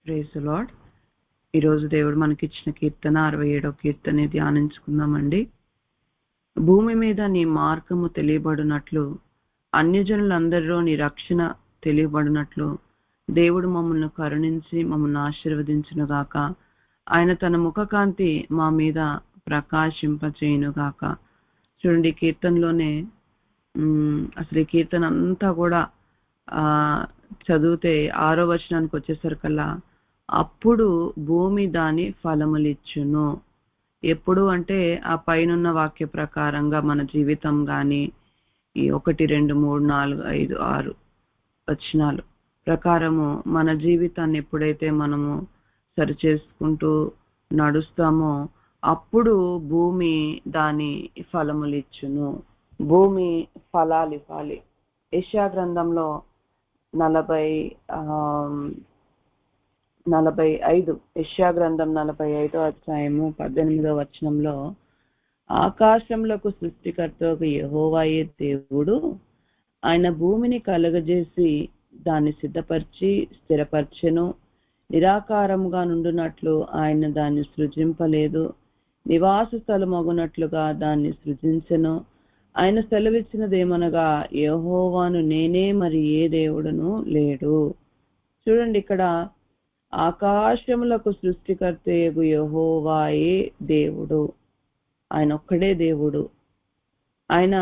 Praise the lord. ఈరోజు దేవుడు మనకిచ్చిన కీర్తన 67వ కీర్తన ధ్యానించుకుందామండి. భూమి మీద నీ మార్గము తెలియబడినట్లు, అన్యజనులందరిలో నీ రక్షణ తెలియబడినట్లు దేవుడు మమ్మల్ని కరుణించి మమ్మల్ని ఆశీర్వదించునుగాక. ఆయన తన ముఖకాంతి మా మీద ప్రకాశింపచేయునుగాక. చూడండి, కీర్తనలోనే అసలు ఈ కీర్తన అంతా కూడా చదివితే 6వ వచనానికి వచ్చేసరికల్లా, అప్పుడు భూమి దాని ఫలములిచ్చును. ఎప్పుడు అంటే ఆ పైనున్న వాక్య ప్రకారంగా మన జీవితం గాని ఈ 1, 2, 3, 4, 5, 6 వచనాలు ప్రకారము మన జీవితాన్ని ఎప్పుడైతే మనము సరి చేసుకుంటూ నడుస్తామో అప్పుడు భూమి దాని ఫలములిచ్చును. భూమి ఫలాలు ఇవ్వాలి. యెషయా గ్రంథంలో 45 యెషయా గ్రంథం 45వ అధ్యాయము 18వ వచనంలో, ఆకాశములకు సృష్టికర్తకు యెహోవాయే దేవుడు, ఆయన భూమిని కలగజేసి దాన్ని సిద్ధపరిచి స్థిరపరచెను. నిరాకారముగా నుండునట్లు ఆయన దాన్ని సృజింపలేదు, నివాస స్థలమగునట్లుగా దాన్ని సృజించెను. ఆయన సెలవిచ్చినదేమనగా, యెహోవాను నేనే, మరి ఏ దేవుడును లేడు. చూడండి, ఇక్కడ ఆకాశములకు సృష్టికర్తయగు యెహోవాయే దేవుడు. ఆయన ఒక్కడే దేవుడు. ఆయన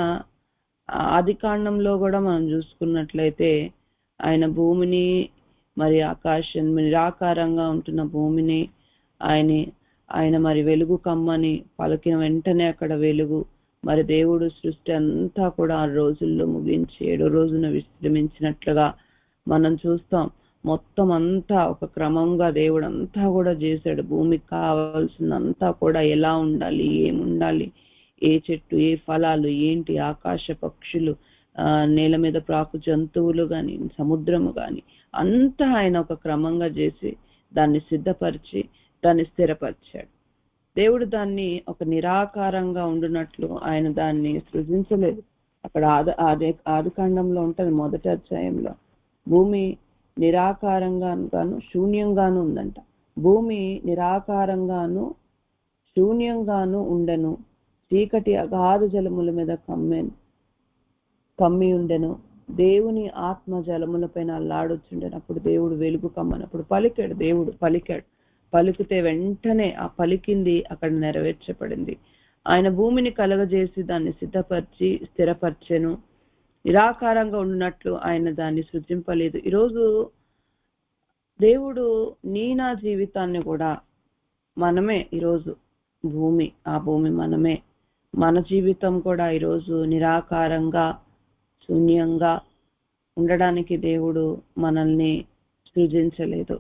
ఆదికాండంలో కూడా మనం చూసుకున్నట్లయితే ఆయన భూమిని మరి ఆకాశం నిరాకారంగా ఉంటున్న భూమిని ఆయన మరి వెలుగు కమ్మని పలికిన వెంటనే అక్కడ వెలుగు. మరి దేవుడు సృష్టి అంతా కూడా 6 రోజుల్లో ముగించి 7వ రోజున విశ్రమించినట్లుగా మనం చూస్తాం. మొత్తం అంతా ఒక క్రమంగా దేవుడు అంతా కూడా చేశాడు. భూమికి కావాల్సినంతా కూడా ఎలా ఉండాలి, ఏముండాలి, ఏ చెట్టు, ఏ ఫలాలు, ఏంటి, ఆకాశ పక్షులు, నేల మీద ప్రాకు జంతువులు గాని, సముద్రము గాని అంతా ఆయన ఒక క్రమంగా చేసి దాన్ని సిద్ధపరిచి దాన్ని స్థిరపరిచాడు. దేవుడు దాన్ని ఒక నిరాకారంగా ఉండునట్లు ఆయన దాన్ని సృజించలేదు. అక్కడ ఆదికాండంలో ఉంటది, మొదటి అధ్యాయంలో, భూమి నిరాకారంగాను శూన్యంగాను ఉందంట. భూమి నిరాకారంగాను శూన్యంగాను ఉండెను, చీకటి అగాధ జలముల మీద కమ్మి ఉండెను. దేవుని ఆత్మ జలముల పైన అల్లాడొచ్చుండెను. అప్పుడు దేవుడు వెలుగు కమ్మనప్పుడు పలికాడు. దేవుడు పలికాడు. పలికితే వెంటనే ఆ పలికింది అక్కడ నెరవేర్చబడింది. ఆయన భూమిని కలగజేసి దాన్ని సిద్ధపరిచి స్థిరపరిచెను. నిరాకారంగా ఉన్నట్లు ఆయన దాన్ని సృజింపలేదు. ఈరోజు దేవుడు నా జీవితాన్ని కూడా మనమే. ఈరోజు భూమి, ఆ భూమి మనమే. మన జీవితం కూడా ఈరోజు నిరాకారంగా శూన్యంగా ఉండడానికి దేవుడు మనల్ని సృజించలేదు.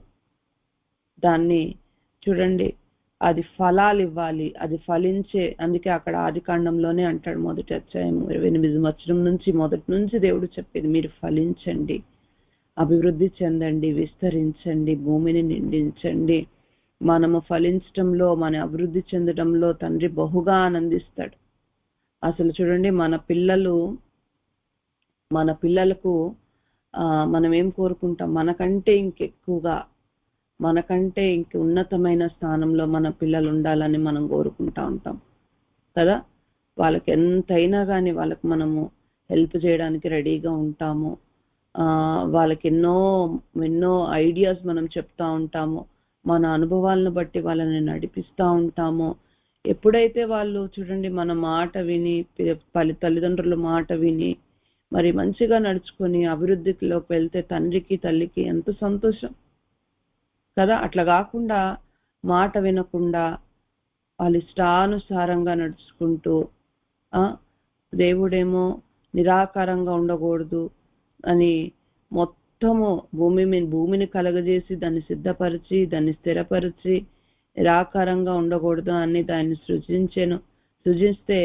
దాన్ని చూడండి, అది ఫలాలు ఇవ్వాలి, అది ఫలించే. అందుకే అక్కడ ఆదికాండంలోనే అంటాడు, మొదటి అధ్యాయం 28వ వచనం నుంచి మొదటి నుంచి దేవుడు చెప్పేది, మీరు ఫలించండి, అభివృద్ధి చెందండి, విస్తరించండి, భూమిని నిండించండి. మనము ఫలించడంలో, మన అభివృద్ధి చెందడంలో తండ్రి బహుగా ఆనందిస్తాడు. అసలు చూడండి, మన పిల్లలకు మనం ఏం కోరుకుంటాం? మనకంటే ఇంకెక్కువగా, మనకంటే ఇంక ఉన్నతమైన స్థానంలో మన పిల్లలు ఉండాలని మనం కోరుకుంటా ఉంటాం కదా. వాళ్ళకి ఎంతైనా కానీ వాళ్ళకి మనము హెల్ప్ చేయడానికి రెడీగా ఉంటాము. వాళ్ళకి ఎన్నో ఐడియాస్ మనం చెప్తా ఉంటాము. మన అనుభవాలను బట్టి వాళ్ళని నడిపిస్తూ ఉంటాము. ఎప్పుడైతే వాళ్ళు చూడండి మన మాట విని, తల్లిదండ్రుల మాట విని మరి మంచిగా నడుచుకొని అభివృద్ధిలోకి వెళ్తే తండ్రికి తల్లికి ఎంత సంతోషం కదా. అట్లా కాకుండా మాట వినకుండా వాళ్ళ ఇష్టానుసారంగా నడుచుకుంటూ దేవుడేమో నిరాకారంగా ఉండకూడదు అని మొత్తము భూమిని కలగజేసి దాన్ని సిద్ధపరిచి దాన్ని స్థిరపరిచి నిరాకారంగా ఉండకూడదు అని దాన్ని సృజిస్తే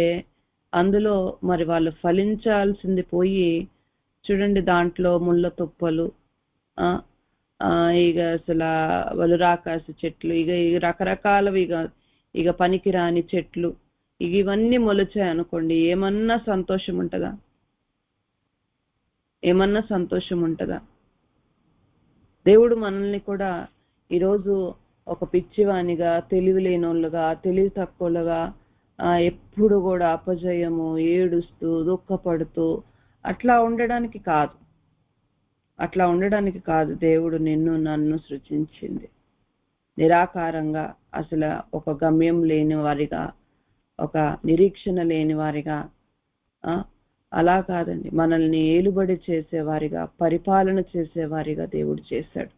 అందులో మరి వాళ్ళు ఫలించాల్సింది పోయి చూడండి, దాంట్లో ముళ్ళ తుప్పలు, ఇక అసలు వలురాకాశ చెట్లు, ఇక రకరకాలవి, ఇక పనికిరాని చెట్లు, ఇవన్నీ మొలిచాయి అనుకోండి, ఏమన్నా సంతోషం ఉంటుందా? దేవుడు మనల్ని కూడా ఈరోజు ఒక పిచ్చివానిగా, తెలివి లేనోళ్ళుగా, తెలివి తక్కువలుగా, ఎప్పుడు కూడా అపజయము, ఏడుస్తూ, దుఃఖపడుతూ అట్లా ఉండడానికి కాదు. అట్లా ఉండడానికి కాదు దేవుడు నిన్ను నన్ను సృజించింది. నిరాకారంగా, అసలు ఒక గమ్యం లేని వారిగా, ఒక నిరీక్షణ లేని వారిగా, అలా కాదండి, మనల్ని ఏలుబడి చేసేవారిగా, పరిపాలన చేసేవారిగా దేవుడు చేశాడు.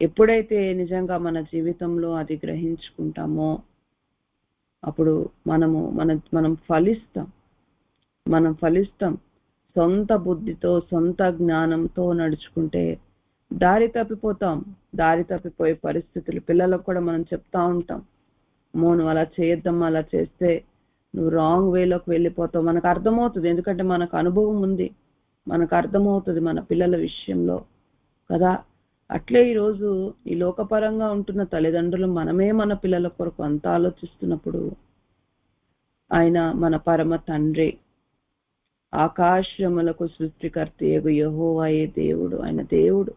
ఎప్పుడైతే నిజంగా మన జీవితంలో అది గ్రహించుకుంటామో అప్పుడు మనం ఫలిస్తాం. సొంత బుద్ధితో, సొంత జ్ఞానంతో నడుచుకుంటే దారి తప్పిపోతాం. దారి తప్పిపోయే పరిస్థితులు పిల్లలకు కూడా మనం చెప్తా ఉంటాం. నువ్వు అలా చేయొద్దమ్మా, అలా చేస్తే నువ్వు రాంగ్ వేలోకి వెళ్ళిపోతావు. మనకు అర్థమవుతుంది, ఎందుకంటే మనకు అనుభవం ఉంది, మనకు అర్థమవుతుంది మన పిల్లల విషయంలో కదా. అట్లే ఈరోజు ఈ లోకపరంగా ఉంటున్న తల్లిదండ్రులు మనమే మన పిల్లల కొరకు అంత ఆలోచిస్తున్నప్పుడు ఆయన మన పరమ తండ్రి, ఆకాశములకు సృష్టికర్త యెహోవాయే దేవుడు. ఆయన దేవుడు,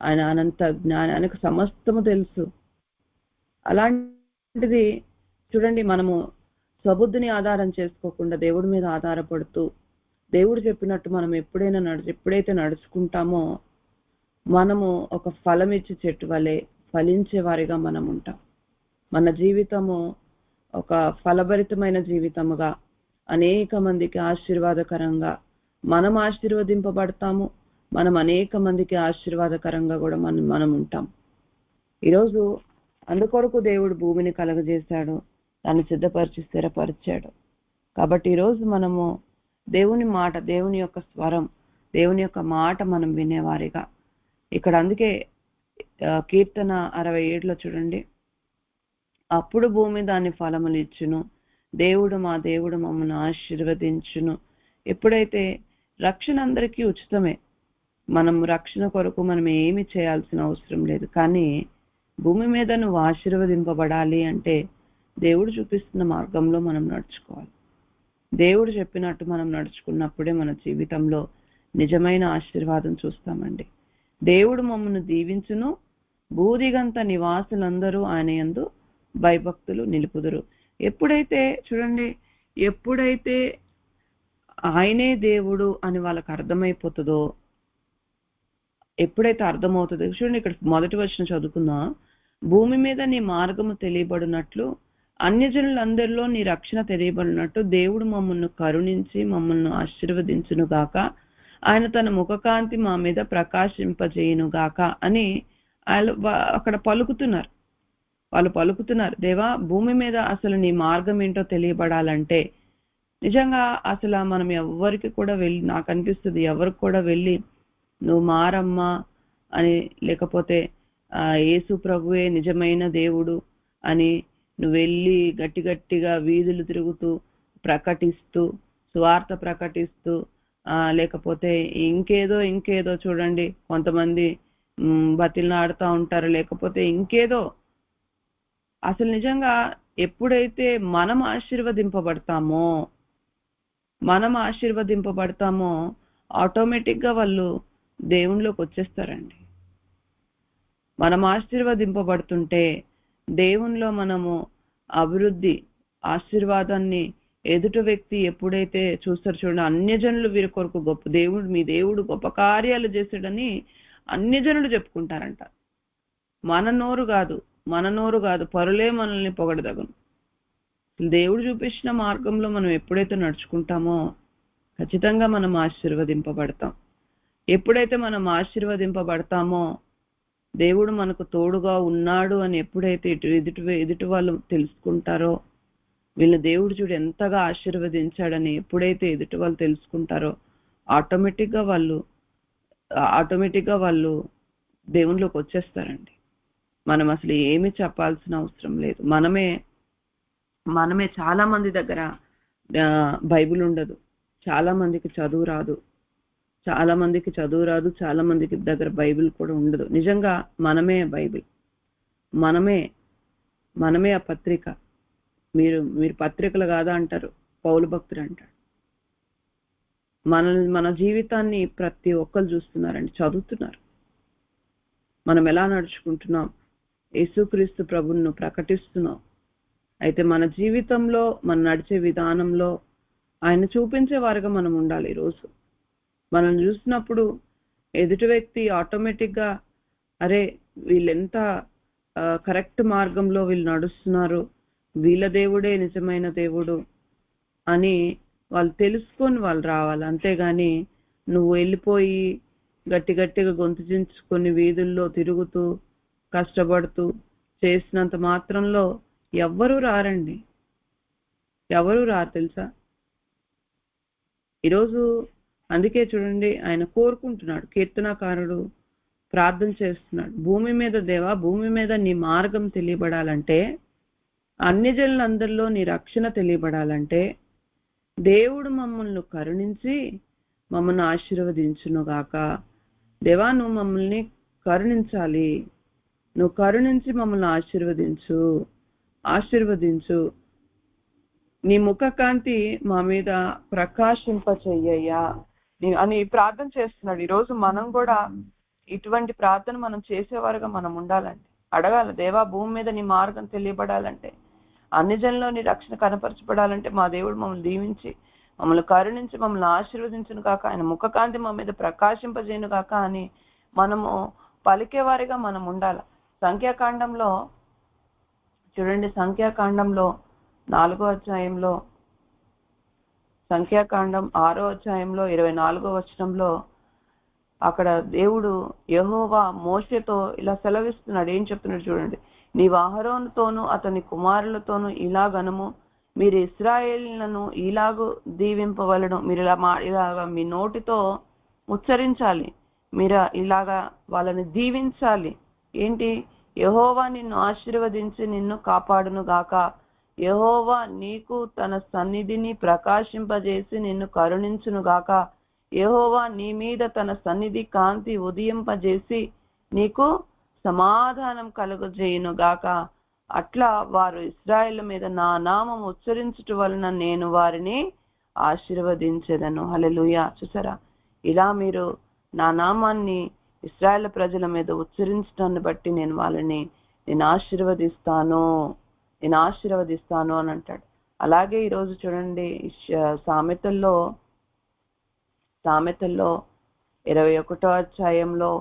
ఆయన అనంత జ్ఞాని, ఆయనకు సమస్తము తెలుసు. అలాంటిది చూడండి, మనము స్వబుద్ధిని ఆధారం చేసుకోకుండా దేవుడి మీద ఆధారపడుతూ దేవుడు చెప్పినట్టు మనం ఎప్పుడైతే నడుచుకుంటామో మనము ఒక ఫలం ఇచ్చే చెట్టు వలె ఫలించే వారిగా మనం ఉంటాం. మన జీవితము ఒక ఫలభరితమైన జీవితముగా, అనేక మందికి ఆశీర్వాదకరంగా మనం ఆశీర్వదింపబడతాము. మనం అనేక మందికి ఆశీర్వాదకరంగా కూడా మనం ఉంటాం. ఈరోజు అందుకొరకు దేవుడు భూమిని కలగజేశాడు, దాన్ని సిద్ధపరిచి స్థిరపరిచాడు. కాబట్టి ఈరోజు మనము దేవుని మాట, దేవుని యొక్క స్వరం, దేవుని యొక్క మాట మనం వినేవారిగా, ఇక్కడ అందుకే కీర్తన 67లో చూడండి, అప్పుడు భూమి దాని ఫలములు ఇచ్చును, దేవుడు మా దేవుడు మమ్మల్ని ఆశీర్వదించును. ఎప్పుడైతే రక్షణ అందరికీ ఉచితమే, మనం రక్షణ కొరకు మనం ఏమి చేయాల్సిన అవసరం లేదు. కానీ భూమి మీద నువ్వు ఆశీర్వదింపబడాలి అంటే దేవుడు చూపిస్తున్న మార్గంలో మనం నడుచుకోవాలి. దేవుడు చెప్పినట్టు మనం నడుచుకున్నప్పుడే మన జీవితంలో నిజమైన ఆశీర్వాదం చూస్తామండి. దేవుడు మమ్మల్ని దీవించును, భూదిగంత నివాసులందరూ ఆయన యందు భయభక్తులు నిలుపుదురు. ఎప్పుడైతే చూడండి, ఎప్పుడైతే ఆయనే దేవుడు అని వాళ్ళకి అర్థమైపోతుందో, ఎప్పుడైతే అర్థమవుతుందో చూడండి, ఇక్కడ మొదటి వచనం చదువుకుందాం. భూమి మీద నీ మార్గము తెలియబడినట్లు, అన్యజనులందరిలో నీ రక్షణ తెలియబడినట్టు దేవుడు మమ్మల్ని కరుణించి మమ్మల్ని ఆశీర్వదించును గాక, ఆయన తన ముఖకాంతి మా మీద ప్రకాశింపజేయును గాక అని అక్కడ పలుకుతున్నారు. వాళ్ళు పలుకుతున్నారు, దేవా భూమి మీద అసలు నీ మార్గం ఏంటో తెలియబడాలంటే నిజంగా అసలు మనం ఎవరికి కూడా వెళ్ళి, నాకు అనిపిస్తుంది ఎవరికి కూడా వెళ్ళి నువ్వు మారమ్మా అని, లేకపోతే యేసు ప్రభువే నిజమైన దేవుడు అని నువ్వు వెళ్ళి గట్టిగా వీధులు తిరుగుతూ ప్రకటిస్తూ, సువార్త ప్రకటిస్తూ, లేకపోతే ఇంకేదో చూడండి, కొంతమంది బతిలాడుతూ ఉంటారు, లేకపోతే ఇంకేదో. అసలు నిజంగా ఎప్పుడైతే మనం ఆశీర్వదింపబడతామో ఆటోమేటిక్గా వాళ్ళు దేవునిలోకి వచ్చేస్తారండి. మనం ఆశీర్వదింపబడుతుంటే దేవునిలో మనము అభివృద్ధి, ఆశీర్వాదాన్ని ఎదుటి వ్యక్తి ఎప్పుడైతే చూస్తారు చూడండి, అన్యజనులు వీరి కొరకు గొప్ప దేవుడు, మీ దేవుడు గొప్ప కార్యాలు చేశాడని అన్యజనులు చెప్పుకుంటారంట. మన నోరు కాదు, పరులే మనల్ని పొగడదగను. దేవుడు చూపించిన మార్గంలో మనం ఎప్పుడైతే నడుచుకుంటామో ఖచ్చితంగా మనం ఆశీర్వదింపబడతాం. ఎప్పుడైతే మనం ఆశీర్వదింపబడతామో దేవుడు మనకు తోడుగా ఉన్నాడు అని ఎప్పుడైతే ఎదుటి వాళ్ళు తెలుసుకుంటారో, వీళ్ళ దేవుడు చూడు ఎంతగా ఆశీర్వదించాడని ఎప్పుడైతే ఎదుటి వాళ్ళు తెలుసుకుంటారో ఆటోమేటిక్గా వాళ్ళు దేవునిలోకి వచ్చేస్తారండి. మనం అసలు ఏమి చెప్పాల్సిన అవసరం లేదు. మనమే చాలా మంది దగ్గర బైబిల్ ఉండదు, చాలా మందికి చదువు రాదు, చాలా మందికి దగ్గర బైబిల్ కూడా ఉండదు. నిజంగా మనమే బైబిల్, మనమే ఆ పత్రిక. మీరు పత్రికలు కాదా అంటారు, పౌలు భక్తుడు అంటాడు. మన జీవితాన్ని ప్రతి ఒక్కరు చూస్తున్నారండి, చదువుతున్నారు. మనం ఎలా నడుచుకుంటున్నాం? యేసుక్రీస్తు ప్రభువును ప్రకటిస్తున్నాం. అయితే మన జీవితంలో మన నడిచే విధానంలో ఆయన చూపించే వారుగా మనం ఉండాలి. ఈరోజు మనం చూసినప్పుడు ఎదుటి వ్యక్తి ఆటోమేటిక్గా అరే వీళ్ళెంత కరెక్ట్ మార్గంలో వీళ్ళు నడుస్తున్నారు, వీళ్ళ దేవుడే నిజమైన దేవుడు అని వాళ్ళు తెలుసుకొని వాళ్ళు రావాలి. అంతేగాని నువ్వు వెళ్ళిపోయి గట్టిగా గొంతు చించుకొని వీధుల్లో తిరుగుతూ కష్టపడుతూ చేసినంత మాత్రంలో ఎవ్వరూ రారండి, ఎవరు రారు తెలుసా. ఈరోజు అందుకే చూడండి, ఆయన కోరుకుంటున్నాడు, కీర్తనకారుడు ప్రార్థన చేస్తున్నాడు, భూమి మీద దేవా, భూమి మీద నీ మార్గం తెలియబడాలంటే, అన్ని జనులందరిలో నీ రక్షణ తెలియబడాలంటే దేవుడు మమ్మల్ని కరుణించి మమ్మల్ని ఆశీర్వదించునుగాక. దేవా, నువ్వు మమ్మల్ని కరుణించాలి, నువ్వు కరుణించి మమ్మల్ని ఆశీర్వదించు, నీ ముఖ కాంతి మా మీద ప్రకాశింప చెయ్యయ్యా అని ప్రార్థన చేస్తున్నాడు. ఈరోజు మనం కూడా ఇటువంటి ప్రార్థన మనం చేసేవారుగా మనం ఉండాలండి. అడగాలి, దేవా భూమి మీద నీ మార్గం తెలియబడాలంటే, అన్ని జనుల్లో నీ రక్షణ కనపరచబడాలంటే మా దేవుడు మమ్మల్ని దీవించి మమ్మల్ని కరుణించి మమ్మల్ని ఆశీర్వదించును కాక, ఆయన ముఖకాంతి మా మీద ప్రకాశింపజేయును కాక అని మనము పలికేవారిగా మనం ఉండాలి. సంఖ్యాకాండంలో చూడండి, సంఖ్యాకాండంలో 4వ అధ్యాయంలో, సంఖ్యాకాండం 6వ అధ్యాయంలో 24వ వచనంలో అక్కడ దేవుడు యెహోవా మోషేతో ఇలా సెలవిస్తున్నాడు. ఏం చెప్తున్నాడు చూడండి, నీవు అహరోనుతోనూ అతని కుమారులతోనూ ఇలాగనుము, మీరు ఇశ్రాయేలులను ఇలాగూ దీవింపవలను. మీరు ఇలాగా మీ నోటితో ఉచ్చరించాలి, మీరు ఇలాగా వాళ్ళని దీవించాలి. ఏంటి? యెహోవా నిన్ను ఆశీర్వదించి నిన్ను కాపాడును గాక, యెహోవా నీకు తన సన్నిధిని ప్రకాశింపజేసి నిన్ను కరుణించును గాక, యెహోవా నీ మీద తన సన్నిధి కాంతి ఉదయింపజేసి నీకు సమాధానం కలుగజేయును గాక. అట్లా వారు ఇశ్రాయేలు మీద నా నామం ఉచ్చరించుట వలన నేను వారిని ఆశీర్వదించెదను. హల్లెలూయా. చూసారా, ఇలా మీరు నా నామాన్ని ఇశ్రాయేలు ప్రజల మీద ఉచ్చరించడాన్ని బట్టి నేను వాళ్ళని ఆశీర్వదిస్తాను అని అంటాడు. అలాగే ఈరోజు చూడండి, సామెతల్లో 21వ అధ్యాయంలో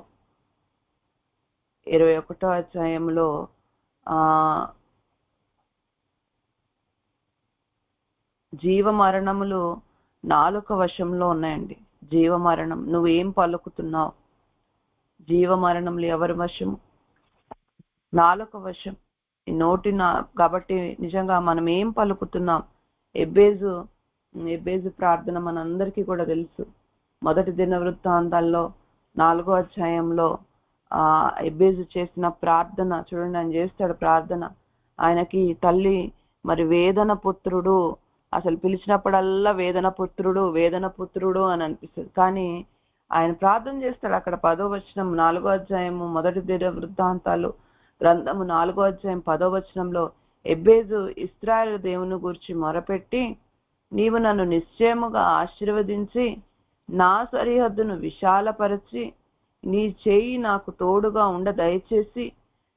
జీవ మరణములు నాలుక వశంలో ఉన్నాయండి. జీవ మరణం, నువ్వు ఏం పలుకుతున్నావు? జీవ మరణములు ఎవరి వశము? నాలుక వశం, ఈ నోటి కాబట్టి నిజంగా మనం ఏం పలుకుతున్నాం? ఎబ్బేజు ప్రార్థన మనందరికీ కూడా తెలుసు. మొదటి దినవృత్తాంతాల్లో 4వ అధ్యాయంలో ఎబ్బేజు చేసిన ప్రార్థన చూడండి, ఆయన చేస్తాడు ప్రార్థన. ఆయనకి తల్లి మరి వేదన పుత్రుడు, అసలు పిలిచినప్పుడల్లా వేదన పుత్రుడు అని అనిపిస్తుంది. కానీ ఆయన ప్రార్థన చేస్తాడు. అక్కడ 10వ వచనం 4వ అధ్యాయము మొదటి దినవృత్తాంతాలు గ్రంథము 4వ అధ్యాయం 10వ వచనంలో ఎబ్బేజు ఇశ్రాయేలు దేవుని గురించి మొరపెట్టి, నీవు నన్ను నిశ్చయముగా ఆశీర్వదించి నా సరిహద్దును విశాలపరచి నీ చేయి నాకు తోడుగా ఉండ దయచేసి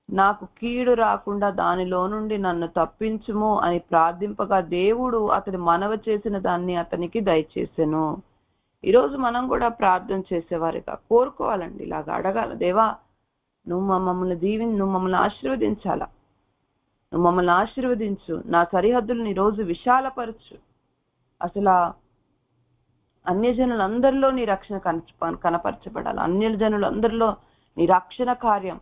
నాకు కీడు రాకుండా దానిలో నుండి నన్ను తప్పించుము అని ప్రార్థింపగా దేవుడు అతడు మనవి చేసిన దాన్ని అతనికి దయచేసెను. ఈరోజు మనం కూడా ప్రార్థన చేసేవారిగా కోరుకోవాలండి, ఇలాగా అడగాలి, దేవా నువ్వు మమ్మల్ని ఆశీర్వదించాలా, నువ్వు మమ్మల్ని ఆశీర్వదించు, నా సరిహద్దులను ఈరోజు విశాలపరచు. అసలు అన్యజనులందరిలో నీ రక్షణ కనపరచబడాలి. అన్యజనులందరిలో నీ రక్షణ కార్యం,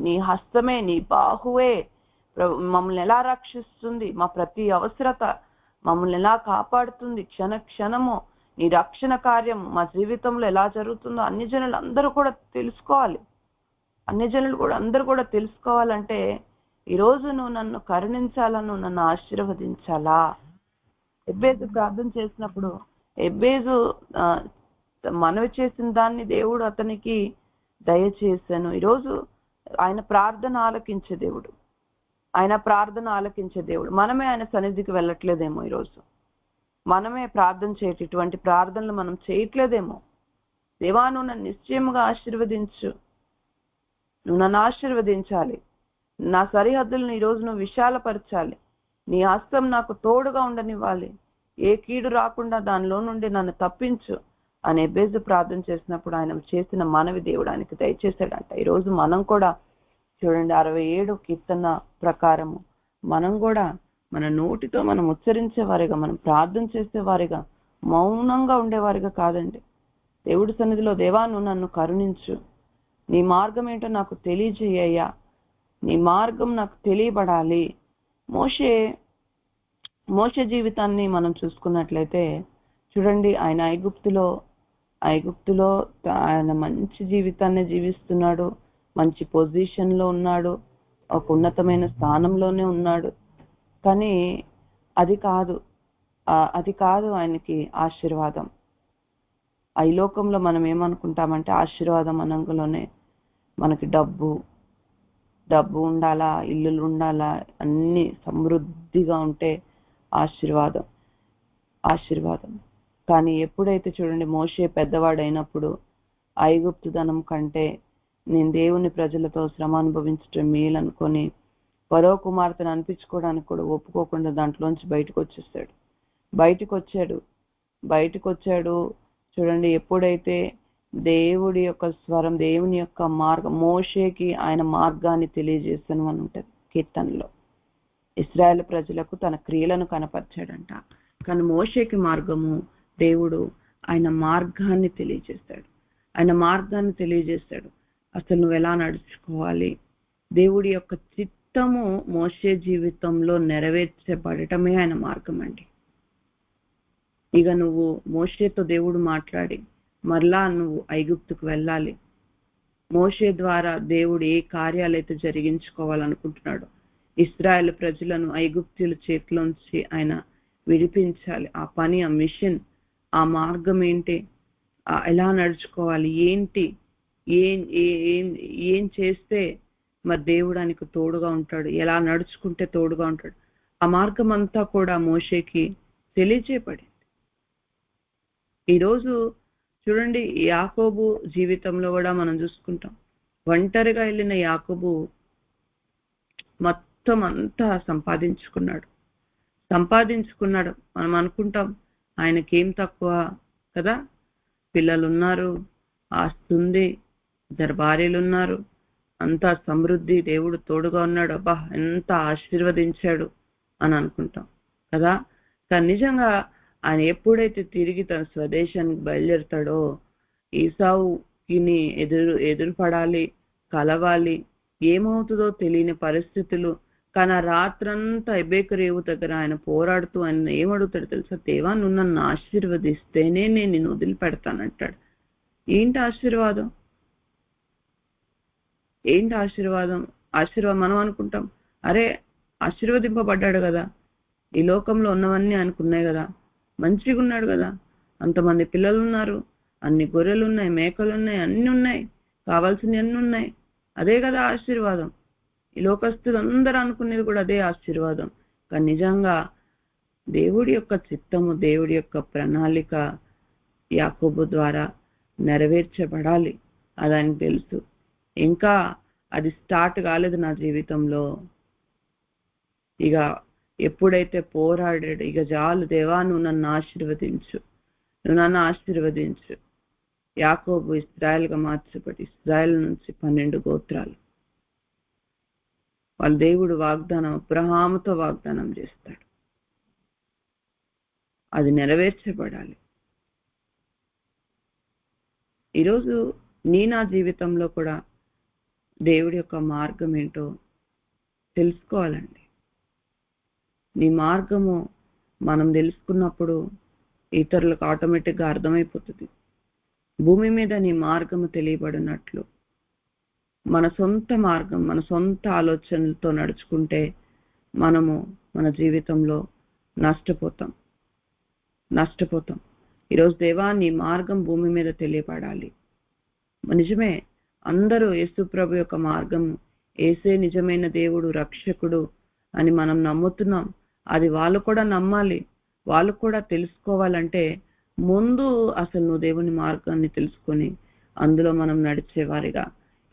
నీ హస్తమే, నీ బాహువే మమ్మల్ని ఎలా రక్షిస్తుంది, మా ప్రతి అవసరత మమ్మల్ని ఎలా కాపాడుతుంది, క్షణము నీ రక్షణ కార్యం మా జీవితంలో ఎలా జరుగుతుందో అన్యజనులందరూ కూడా తెలుసుకోవాలి. అందరూ కూడా తెలుసుకోవాలంటే ఈరోజు నువ్వు నన్ను కరుణించాలా, నువ్వు నన్ను ఆశీర్వదించాలా. ఎబ్బేజు ప్రార్థన చేసినప్పుడు ఎబ్బేజు మనవి చేసిన దాన్ని దేవుడు అతనికి దయచేశాను. ఈరోజు ఆయన ప్రార్థన ఆలకించే దేవుడు. మనమే ఆయన సన్నిధికి వెళ్ళట్లేదేమో, ఈరోజు మనమే ప్రార్థన చేయటటువంటి ప్రార్థనలు మనం చేయట్లేదేమో. దేవా నువ్వు నన్ను నిశ్చయముగా ఆశీర్వదించు, నువ్వు నన్ను ఆశీర్వదించాలి, నా సరిహద్దులను ఈరోజు నువ్వు విశాలపరచాలి, నీ హస్తం నాకు తోడుగా ఉండనివ్వాలి, ఏ కీడు రాకుండా దానిలో నుండి నన్ను తప్పించు అని ఎబేజు ప్రార్థన చేసినప్పుడు ఆయన చేసిన మనవి దేవుడు ఆయనకి దయచేశాడంట. ఈరోజు మనం కూడా చూడండి 67 కీర్తన ప్రకారము మనం కూడా మన నోటితో మనం ఉచ్చరించేవారిగా, మనం ప్రార్థన చేసేవారిగా, మౌనంగా ఉండేవారిగా కాదండి. దేవుడి సన్నిధిలో దేవా నువ్వు నన్ను కరుణించు, నీ మార్గం ఏంటో నాకు తెలియజేయ్యా, నీ మార్గం నాకు తెలియబడాలి. మోషే జీవితాన్ని మనం చూసుకున్నట్లయితే చూడండి, ఆయన ఐగుప్తులో ఆయన మంచి జీవితాన్ని జీవిస్తున్నాడు, మంచి పొజిషన్ లో ఉన్నాడు, ఒక ఉన్నతమైన స్థానంలోనే ఉన్నాడు. కానీ అది కాదు ఆయనకి ఆశీర్వాదం. ఈ లోకంలో మనం ఏమనుకుంటామంటే ఆశీర్వాదం అనంగలోనే మనకి డబ్బు ఉండాలా, ఇల్లులు ఉండాలా, అన్ని సమృద్ధిగా ఉంటే ఆశీర్వాదం. కానీ ఎప్పుడైతే చూడండి మోషే పెద్దవాడైనప్పుడు ఐగుప్తు ధనం కంటే నేను దేవుని ప్రజలతో శ్రమ అనుభవించడం మేలనుకొని పరో కుమార్తెను అనిపించుకోవడానికి కూడా ఒప్పుకోకుండా దాంట్లోంచి బయటకు వచ్చాడు. చూడండి, ఎప్పుడైతే దేవుడి యొక్క స్వరం, దేవుని యొక్క మార్గం, మోషేకి ఆయన మార్గాన్ని తెలియజేస్తాను అని ఉంటుంది కీర్తనలో. ఇశ్రాయేలు ప్రజలకు తన క్రియలను కనపరిచాడంట. కానీ మోషేకి మార్గము దేవుడు ఆయన మార్గాన్ని తెలియజేస్తాడు. అసలు నువ్వు ఎలా నడుచుకోవాలి, దేవుడి యొక్క చిత్తము మోషే జీవితంలో నెరవేర్చబడటమే ఆయన మార్గం అండి. ఇక నువ్వు మోషేతో దేవుడు మాట్లాడి మరలా నువ్వు ఐగుప్తుకు వెళ్ళాలి. మోషే ద్వారా దేవుడు ఏ కార్యాలైతే జరిగించుకోవాలనుకుంటున్నాడు, ఇశ్రాయేలు ప్రజలను ఐగుప్తుల చేతిలోంచి ఆయన విడిపించాలి. ఆ పని, ఆ మిషన్, ఆ మార్గం ఏంటి, ఎలా నడుచుకోవాలి, ఏంటి, ఏం చేస్తే మరి దేవుడు ఆయనకు తోడుగా ఉంటాడు, ఎలా నడుచుకుంటే తోడుగా ఉంటాడు, ఆ మార్గం అంతా కూడా మోషేకి తెలియజేయబడింది. ఈరోజు చూడండి, యాకోబు జీవితంలో కూడా మనం చూసుకుంటాం. ఒంటరిగా వెళ్ళిన యాకోబు మొత్తం అంతా సంపాదించుకున్నాడు. మనం అనుకుంటాం ఆయనకేం తక్కువ కదా, పిల్లలు ఉన్నారు, ఆస్తి ఉంది, 2 భార్యలు ఉన్నారు, అంతా సమృద్ధి, దేవుడు తోడుగా ఉన్నాడు, అబ్బా ఎంత ఆశీర్వదించాడు అని అనుకుంటాం కదా. కానీ నిజంగా ఆయన ఎప్పుడైతే తిరిగి తన స్వదేశానికి బయలుదేరుతాడో ఈసావుని ఎదురుపడాలి, కలవాలి, ఏమవుతుందో తెలియని పరిస్థితులు. కానీ ఆ రాత్రంతా ఎబేకరేవు దగ్గర ఆయన పోరాడుతూ ఆయన ఏమడుగుతాడు తెలుసా, దేవా నువ్వు నన్ను ఆశీర్వదిస్తేనే నేను నిన్ను వదిలిపెడతానంటాడు. ఏంటి ఆశీర్వాదం? మనం అనుకుంటాం, అరే ఆశీర్వదింపబడ్డాడు కదా, ఈ లోకంలో ఉన్నవన్నీ అనుకున్నాయి కదా, మంచిగా ఉన్నాడు కదా, అంతమంది పిల్లలు ఉన్నారు, అన్ని గొర్రెలు ఉన్నాయి, మేకలు ఉన్నాయి, అన్ని ఉన్నాయి, కావాల్సినవి అన్ని ఉన్నాయి, అదే కదా ఆశీర్వాదం. ఈ లోకస్తులు అందరూ అనుకునేది కూడా అదే ఆశీర్వాదం. కానీ నిజంగా దేవుడి యొక్క చిత్తము, దేవుడి యొక్క ప్రణాళిక యాకోబు ద్వారా నెరవేర్చబడాలి, అది ఆయనకు తెలుసు. ఇంకా అది స్టార్ట్ కాలేదు నా జీవితంలో. ఇక ఎప్పుడైతే పోరాడాడు, ఇక చాలు దేవా నువ్వు నన్ను ఆశీర్వదించు. యాకోబు ఇశ్రాయేలుగా మార్చబడి ఇశ్రాయేలు నుంచి 12 గోత్రాలు, వాళ్ళ దేవుడు వాగ్దానం అబ్రహాముతో వాగ్దానం చేస్తాడు, అది నెరవేర్చబడాలి. ఈరోజు నా జీవితంలో కూడా దేవుడి యొక్క మార్గం ఏంటో తెలుసుకోవాలండి. నీ మార్గము మనం తెలుసుకున్నప్పుడు ఇతరులకు ఆటోమేటిక్గా అర్థమైపోతుంది. భూమి మీద నీ మార్గము తెలియబడినట్లు మన సొంత మార్గం, మన సొంత ఆలోచనలతో నడుచుకుంటే మనము మన జీవితంలో నష్టపోతాం. ఈరోజు దేవా నీ మార్గం భూమి మీద తెలియబడాలి. నిజమే, అందరూ యేసు ప్రభు యొక్క మార్గం, యేసే నిజమైన దేవుడు, రక్షకుడు అని మనం నమ్ముతున్నాం. అది వాళ్ళు కూడా నమ్మాలి, వాళ్ళు కూడా తెలుసుకోవాలంటే ముందు అసలు నువ్వు దేవుని మార్గాన్ని తెలుసుకొని అందులో మనం నడిచేవారిగా,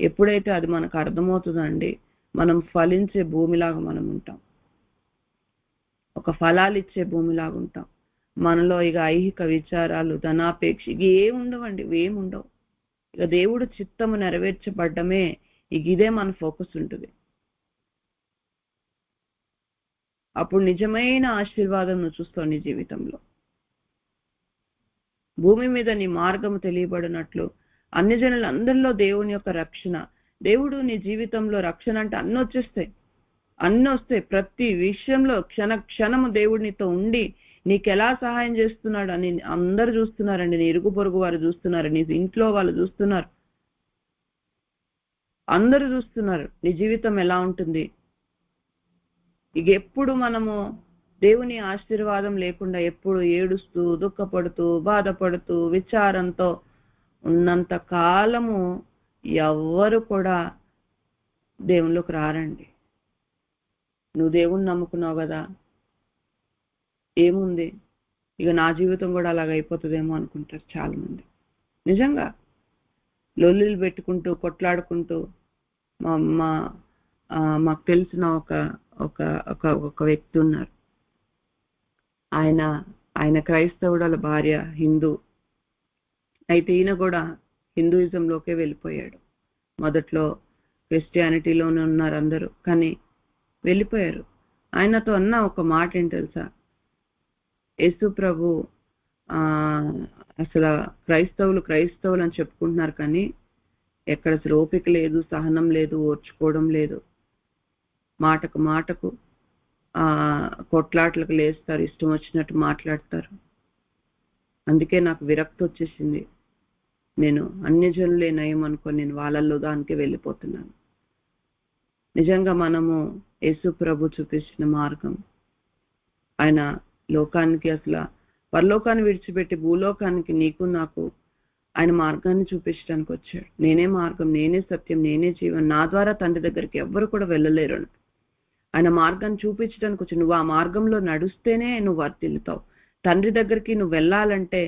ఎప్పుడైతే అది మనకు అర్థమవుతుందండి, మనం ఫలించే భూమిలాగా మనం ఉంటాం, ఒక ఫలాలు ఇచ్చే భూమిలాగా ఉంటాం. మనలో ఇక ఐహిక విచారాలు, ధనాపేక్ష ఇక ఏముండవండి, ఏముండవు. ఇక దేవుడు చిత్తము నెరవేర్చబడ్డమే, ఇక ఇదే మన ఫోకస్ ఉంటుంది. అప్పుడు నిజమైన ఆశీర్వాదం నువ్వు చూస్తావు నీ జీవితంలో. భూమి మీద నీ మార్గము తెలియబడినట్లు అన్ని జనులందరిలో దేవుని యొక్క రక్షణ, దేవుడు నీ జీవితంలో రక్షణ అంటే అన్ని వచ్చేస్తాయి, అన్ని వస్తాయి. ప్రతి విషయంలో క్షణము దేవుడు నీతో ఉండి నీకు ఎలా సహాయం చేస్తున్నాడు అని అందరు చూస్తున్నారండి. నీ ఇరుగు పొరుగు వారు చూస్తున్నారు, నీ ఇంట్లో వాళ్ళు చూస్తున్నారు, అందరూ చూస్తున్నారు నీ జీవితం ఎలా ఉంటుంది. ఇక ఎప్పుడు మనము దేవుని ఆశీర్వాదం లేకుండా ఎప్పుడు ఏడుస్తూ, దుఃఖపడుతూ, బాధపడుతూ, విచారంతో ఉన్నంత కాలము ఎవ్వరు కూడా దేవుళ్ళకి రారండి. నువ్వు దేవుణ్ణి నమ్ముకున్నావు కదా, ఏముంది ఇక నా జీవితం కూడా అలాగ అయిపోతుందేమో అనుకుంటారు చాలా మంది. నిజంగా లొల్లిలు పెట్టుకుంటూ, కొట్లాడుకుంటూ, మాకు తెలిసిన ఒక వ్యక్తి ఉన్నారు. ఆయన క్రైస్తవుడు, వాళ్ళ భార్య హిందూ. అయితే ఈయన కూడా హిందూయిజంలోకే వెళ్ళిపోయాడు. మొదట్లో క్రిస్టియానిటీలోనే ఉన్నారు అందరూ, కానీ వెళ్ళిపోయారు. ఆయనతో అన్న ఒక మాట ఏం తెలుసా, యేసు ప్రభు అసలు క్రైస్తవులు అని చెప్పుకుంటున్నారు, కానీ ఎక్కడ అసలు ఓపిక లేదు, సహనం లేదు, ఓర్చుకోవడం లేదు, మాటకు కొట్లాట్లకు లేస్తారు, ఇష్టం వచ్చినట్టు మాట్లాడతారు. అందుకే నాకు విరక్తి వచ్చేసింది, నేను అన్యజనులే నయం అనుకొని నేను వాళ్ళల్లో దానికి వెళ్ళిపోతున్నాను. నిజంగా మనము యేసు ప్రభు చూపించిన మార్గం, ఆయన లోకానికి అసలు పరలోకాన్ని విడిచిపెట్టి భూలోకానికి నీకు నాకు ఆయన మార్గాన్ని చూపించడానికి వచ్చాడు. నేనే మార్గం, నేనే సత్యం, నేనే జీవం, నా ద్వారా తండ్రి దగ్గరికి ఎవ్వరు కూడా వెళ్ళలేరు. ఆయన మార్గాన్ని చూపించడానికి వచ్చి నువ్వు ఆ మార్గంలో నడుస్తేనే నువ్వు వర్తిల్లుతావు. తండ్రి దగ్గరికి నువ్వు వెళ్ళాలంటే,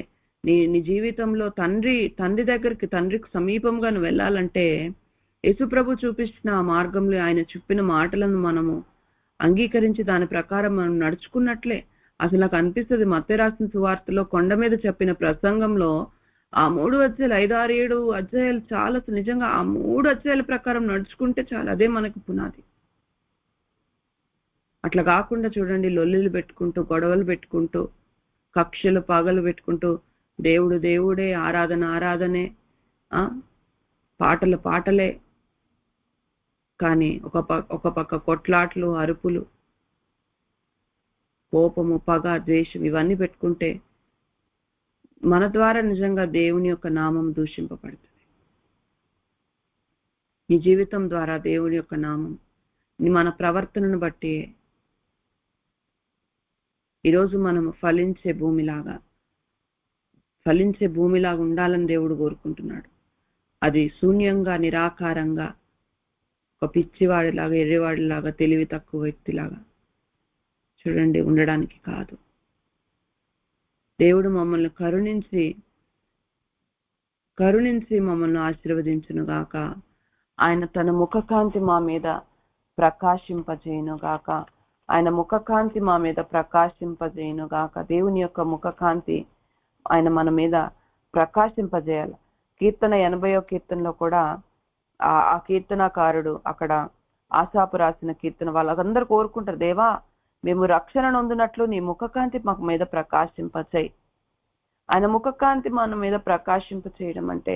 నీ జీవితంలో తండ్రి దగ్గరికి, తండ్రికి సమీపంగా నువ్వు వెళ్ళాలంటే యేసుప్రభు చూపించిన ఆ మార్గంలో ఆయన చెప్పిన మాటలను మనము అంగీకరించి దాని ప్రకారం మనం నడుచుకున్నట్లే. అసలు నాకు అనిపిస్తుంది, మత్తయి రాసిన సువార్తలో కొండ మీద చెప్పిన ప్రసంగంలో ఆ 3 అధ్యాయాలు, 5, 6, 7 అధ్యాయాలు చాలా నిజంగా ఆ 3 అధ్యాయాల ప్రకారం నడుచుకుంటే చాలు, అదే మనకు పునాది. అట్లా కాకుండా చూడండి, లొల్లిలు పెట్టుకుంటూ, గొడవలు పెట్టుకుంటూ, కక్షలు పగలు పెట్టుకుంటూ, దేవుడే, ఆరాధనే, పాటలే, కానీ ఒక పక్క కొట్లాట్లు, అరుపులు, కోపము, పగ, ద్వేషం ఇవన్నీ పెట్టుకుంటే మన ద్వారా నిజంగా దేవుని యొక్క నామం దూషింపబడుతుంది. నీ జీవితం ద్వారా దేవుని యొక్క నామం మన ప్రవర్తనను బట్టి ఈరోజు మనము ఫలించే భూమిలాగా ఉండాలని దేవుడు కోరుకుంటున్నాడు. అది శూన్యంగా, నిరాకారంగా, ఒక పిచ్చివాడిలాగా, ఎర్రివాడిలాగా, తెలివి తక్కువ వ్యక్తిలాగా చూడండి ఉండడానికి కాదు. దేవుడు మమ్మల్ని కరుణించి మమ్మల్ని ఆశీర్వదించును గాక. ఆయన తన ముఖకాంతి మా మీద ప్రకాశింపజేయును గాక. ఆయన ముఖకాంతి మా మీద ప్రకాశింపజేయును గాక. దేవుని యొక్క ముఖకాంతి ఆయన మన మీద ప్రకాశింపజేయాలి. కీర్తన 80వ కీర్తనలో కూడా ఆ కీర్తనకారుడు అక్కడ ఆసాపు రాసిన కీర్తన వాళ్ళందరూ కోరుకుంటారు, దేవా మేము రక్షణ నొందినట్లు నీ ముఖకాంతి మాకు మీద ప్రకాశింపచేయి. ఆయన ముఖకాంతి మన మీద ప్రకాశింపచేయడం అంటే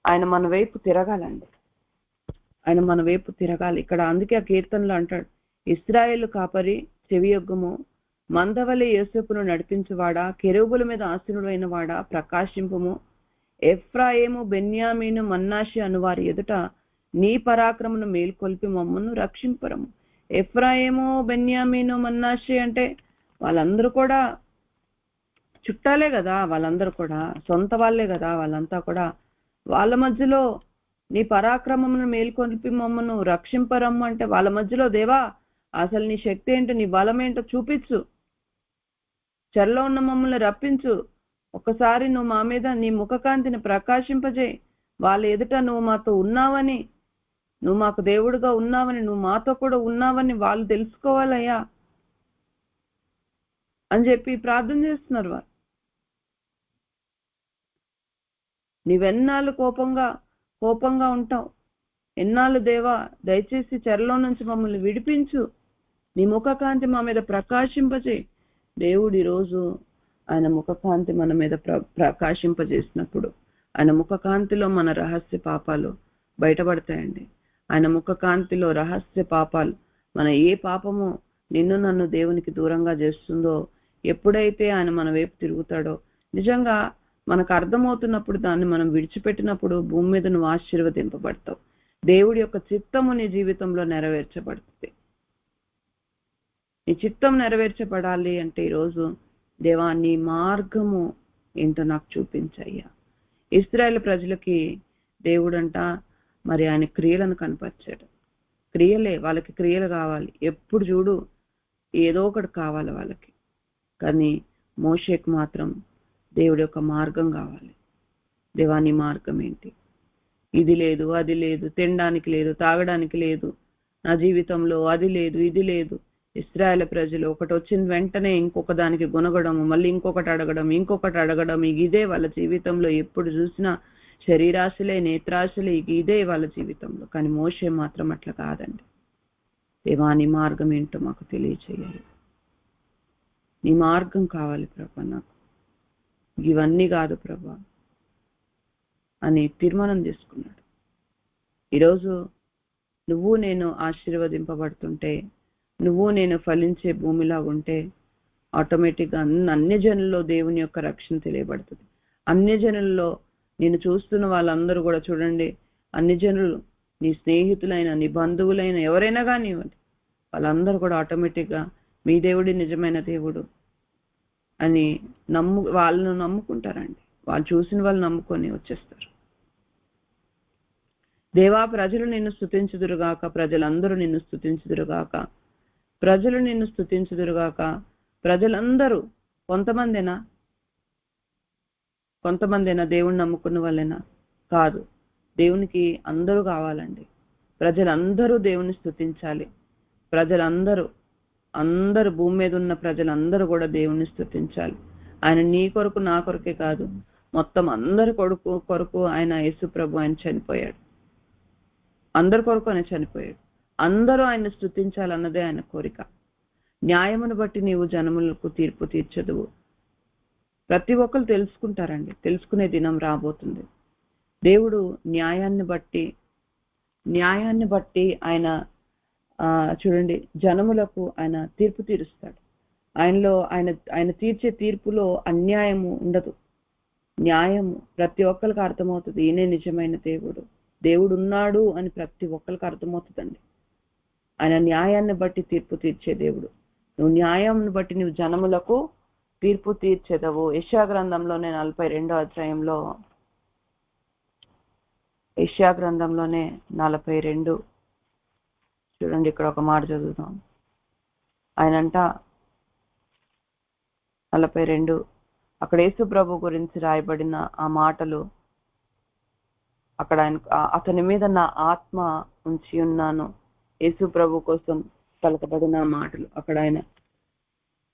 ఆయన మన వైపు తిరగాలండి, ఆయన మన వైపు తిరగాలి. ఇక్కడ అందుకే ఆ కీర్తనలో అంటాడు, ఇశ్రాయేలు కాపరి చెవియొగ్గుము, మందవలె యోసేపును నడిపించువాడా, కెరూబుల మీద ఆసీనుడైన వాడా ప్రకాశింపుము. ఎఫ్రాయిము, బెన్యామీను, మన్నాషే అను వారి ఎదుట నీ పరాక్రమను మేల్కొల్పి మమ్మను రక్షింపరము. ఎఫ్రాయిము, బెన్యామీను, మన్నాషే అంటే వాళ్ళందరూ కూడా చుట్టాలే కదా, వాళ్ళందరూ కూడా సొంత వాళ్ళే కదా, వాళ్ళంతా కూడా వాళ్ళ మధ్యలో నీ పరాక్రమమును మేల్కొల్పి మమ్మను రక్షింపరమ్ము అంటే వాళ్ళ మధ్యలో దేవా అసలు నీ శక్తి ఏంటో, నీ బలం ఏంటో చూపించు, చెరలో ఉన్న మమ్మల్ని రప్పించు, ఒకసారి నువ్వు మా మీద నీ ముఖకాంతిని ప్రకాశింపజేయి, వాళ్ళ ఎదుట నువ్వు మాతో ఉన్నావని నువ్వు మాకు దేవుడుగా ఉన్నావని, నువ్వు మాతో కూడా ఉన్నావని వాళ్ళు తెలుసుకోవాలయ్యా అని చెప్పి ప్రార్థన చేస్తున్నారు వారు. నీవెన్నాళ్ళు కోపంగా ఉంటావు? ఎన్నాళ్ళు దేవా దయచేసి చెరలో నుంచి మమ్మల్ని విడిపించు, నీ ముఖకాంతి మా మీద ప్రకాశింపజేయి. దేవుడు ఈరోజు ఆయన ముఖకాంతి మన మీద ప్రకాశింపజేసినప్పుడు ఆయన ముఖకాంతిలో మన రహస్య పాపాలు బయటపడతాయండి. ఆయన ముఖకాంతిలో రహస్య పాపాలు, మన ఏ పాపము నిన్ను నన్ను దేవునికి దూరంగా చేస్తుందో, ఎప్పుడైతే ఆయన మన వైపు తిరుగుతాడో, నిజంగా మనకు అర్థమవుతున్నప్పుడు దాన్ని మనం విడిచిపెట్టినప్పుడు భూమి మీద నువ్వు ఆశీర్వదింపబడతావు. దేవుడి యొక్క చిత్తము నీ జీవితంలో నెరవేర్చబడుతుంది. నీ చిత్తం నెరవేర్చబడాలి అంటే ఈరోజు దేవా నీ మార్గము ఏంటో నాకు చూపించయ్యా. ఇశ్రాయేలు ప్రజలకి దేవుడంట మరి ఆయన క్రియలను కనపరిచాడు. క్రియలే, వాళ్ళకి క్రియలు కావాలి, ఎప్పుడు చూడు ఏదో ఒకటి కావాలి వాళ్ళకి. కానీ మోషేకు మాత్రం దేవుడి యొక్క మార్గం కావాలి. దేవా నీ మార్గం ఏంటి? ఇది లేదు, అది లేదు, తినడానికి లేదు, తాగడానికి లేదు, నా జీవితంలో అది లేదు, ఇది లేదు. ఇశ్రాయేలు ప్రజలు ఒకటి వచ్చిన వెంటనే ఇంకొక దానికి గుణగడము, మళ్ళీ ఇంకొకటి అడగడం, ఇదే వాళ్ళ జీవితంలో. ఎప్పుడు చూసినా శరీరాశలే, నేత్రాశలే, ఇదే వాళ్ళ జీవితంలో. కానీ మోషే మాత్రం అట్లా కాదండి. దేవా నీ మార్గం ఏంటో మాకు తెలియచేయాలి. నీ మార్గం కావాలి ప్రభా, నాకు ఇవన్నీ కాదు ప్రభా అని తీర్మానం చేసుకున్నాడు. ఈరోజు నువ్వు నేను ఆశీర్వదింపబడుతుంటే, నువ్వు నేను ఫలించే భూమిలా ఉంటే ఆటోమేటిక్గా అన్ని జనుల్లో దేవుని యొక్క రక్షణ తెలియబడుతుంది. అన్ని జనుల్లో నేను చూస్తున్న వాళ్ళందరూ కూడా చూడండి, అన్ని జనులు నీ స్నేహితులైన, నీ బంధువులైన, ఎవరైనా కానివ్వండి, వాళ్ళందరూ కూడా ఆటోమేటిక్గా మీ దేవుడి నిజమైన దేవుడు అని వాళ్ళను నమ్ముకుంటారండి. వాళ్ళు చూసిన వాళ్ళు నమ్ముకొని వచ్చేస్తారు. దేవా ప్రజలు నిన్ను స్తుతించుదురుగాక, ప్రజలందరూ నిన్ను స్తుతించుదురుగాక, ప్రజలు నిన్ను స్తుతించుదురుగాక. ప్రజలందరూ కొంతమందేనా దేవుణ్ణి నమ్ముకున్న వాళ్ళేనా? కాదు, దేవునికి అందరూ కావాలండి. ప్రజలందరూ దేవుని స్తుతించాలి. అందరూ భూమి మీద ఉన్న ప్రజలందరూ కూడా దేవుని స్తుతించాలి. ఆయన నీ కొరకు నా కొరకే కాదు, మొత్తం అందరి కొరకు ఆయన యేసు ప్రభు ఆయన చనిపోయాడు. అందరి కొరకు ఆయన చనిపోయాడు. అందరూ ఆయన స్తుతించాలన్నదే ఆయన కోరిక. న్యాయమును బట్టి నీవు జనములకు తీర్పు తీర్చదువు. ప్రతి ఒక్కరు తెలుసుకుంటారండి. తెలుసుకునే దినం రాబోతుంది. దేవుడు న్యాయాన్ని బట్టి ఆయన చూడండి జనములకు ఆయన తీర్పు తీరుస్తాడు. ఆయన తీర్చే తీర్పులో అన్యాయము ఉండదు, న్యాయము. ప్రతి ఒక్కరికి అర్థమవుతుంది ఈయనే నిజమైన దేవుడు ఉన్నాడు అని ప్రతి ఒక్కరికి అర్థమవుతుందండి. ఆయన న్యాయాన్ని బట్టి తీర్పు తీర్చే దేవుడు. నువ్వు న్యాయాన్ని బట్టి నువ్వు జనములకు తీర్పు తీర్చేదవు. యెషయా గ్రంథంలోనే 42వ అధ్యాయంలో, యెషయా గ్రంథంలోనే 42 చూడండి, ఇక్కడ ఒక మాట చదువుతాం. ఆయనంట 42 అక్కడ యేసు ప్రభు గురించి రాయబడిన ఆ మాటలు, అక్కడ అతని మీద నా ఆత్మ ఉంచి ఉన్నాను. యేసు ప్రభు కోసం పలకబడిన మాటలు అక్కడ ఆయన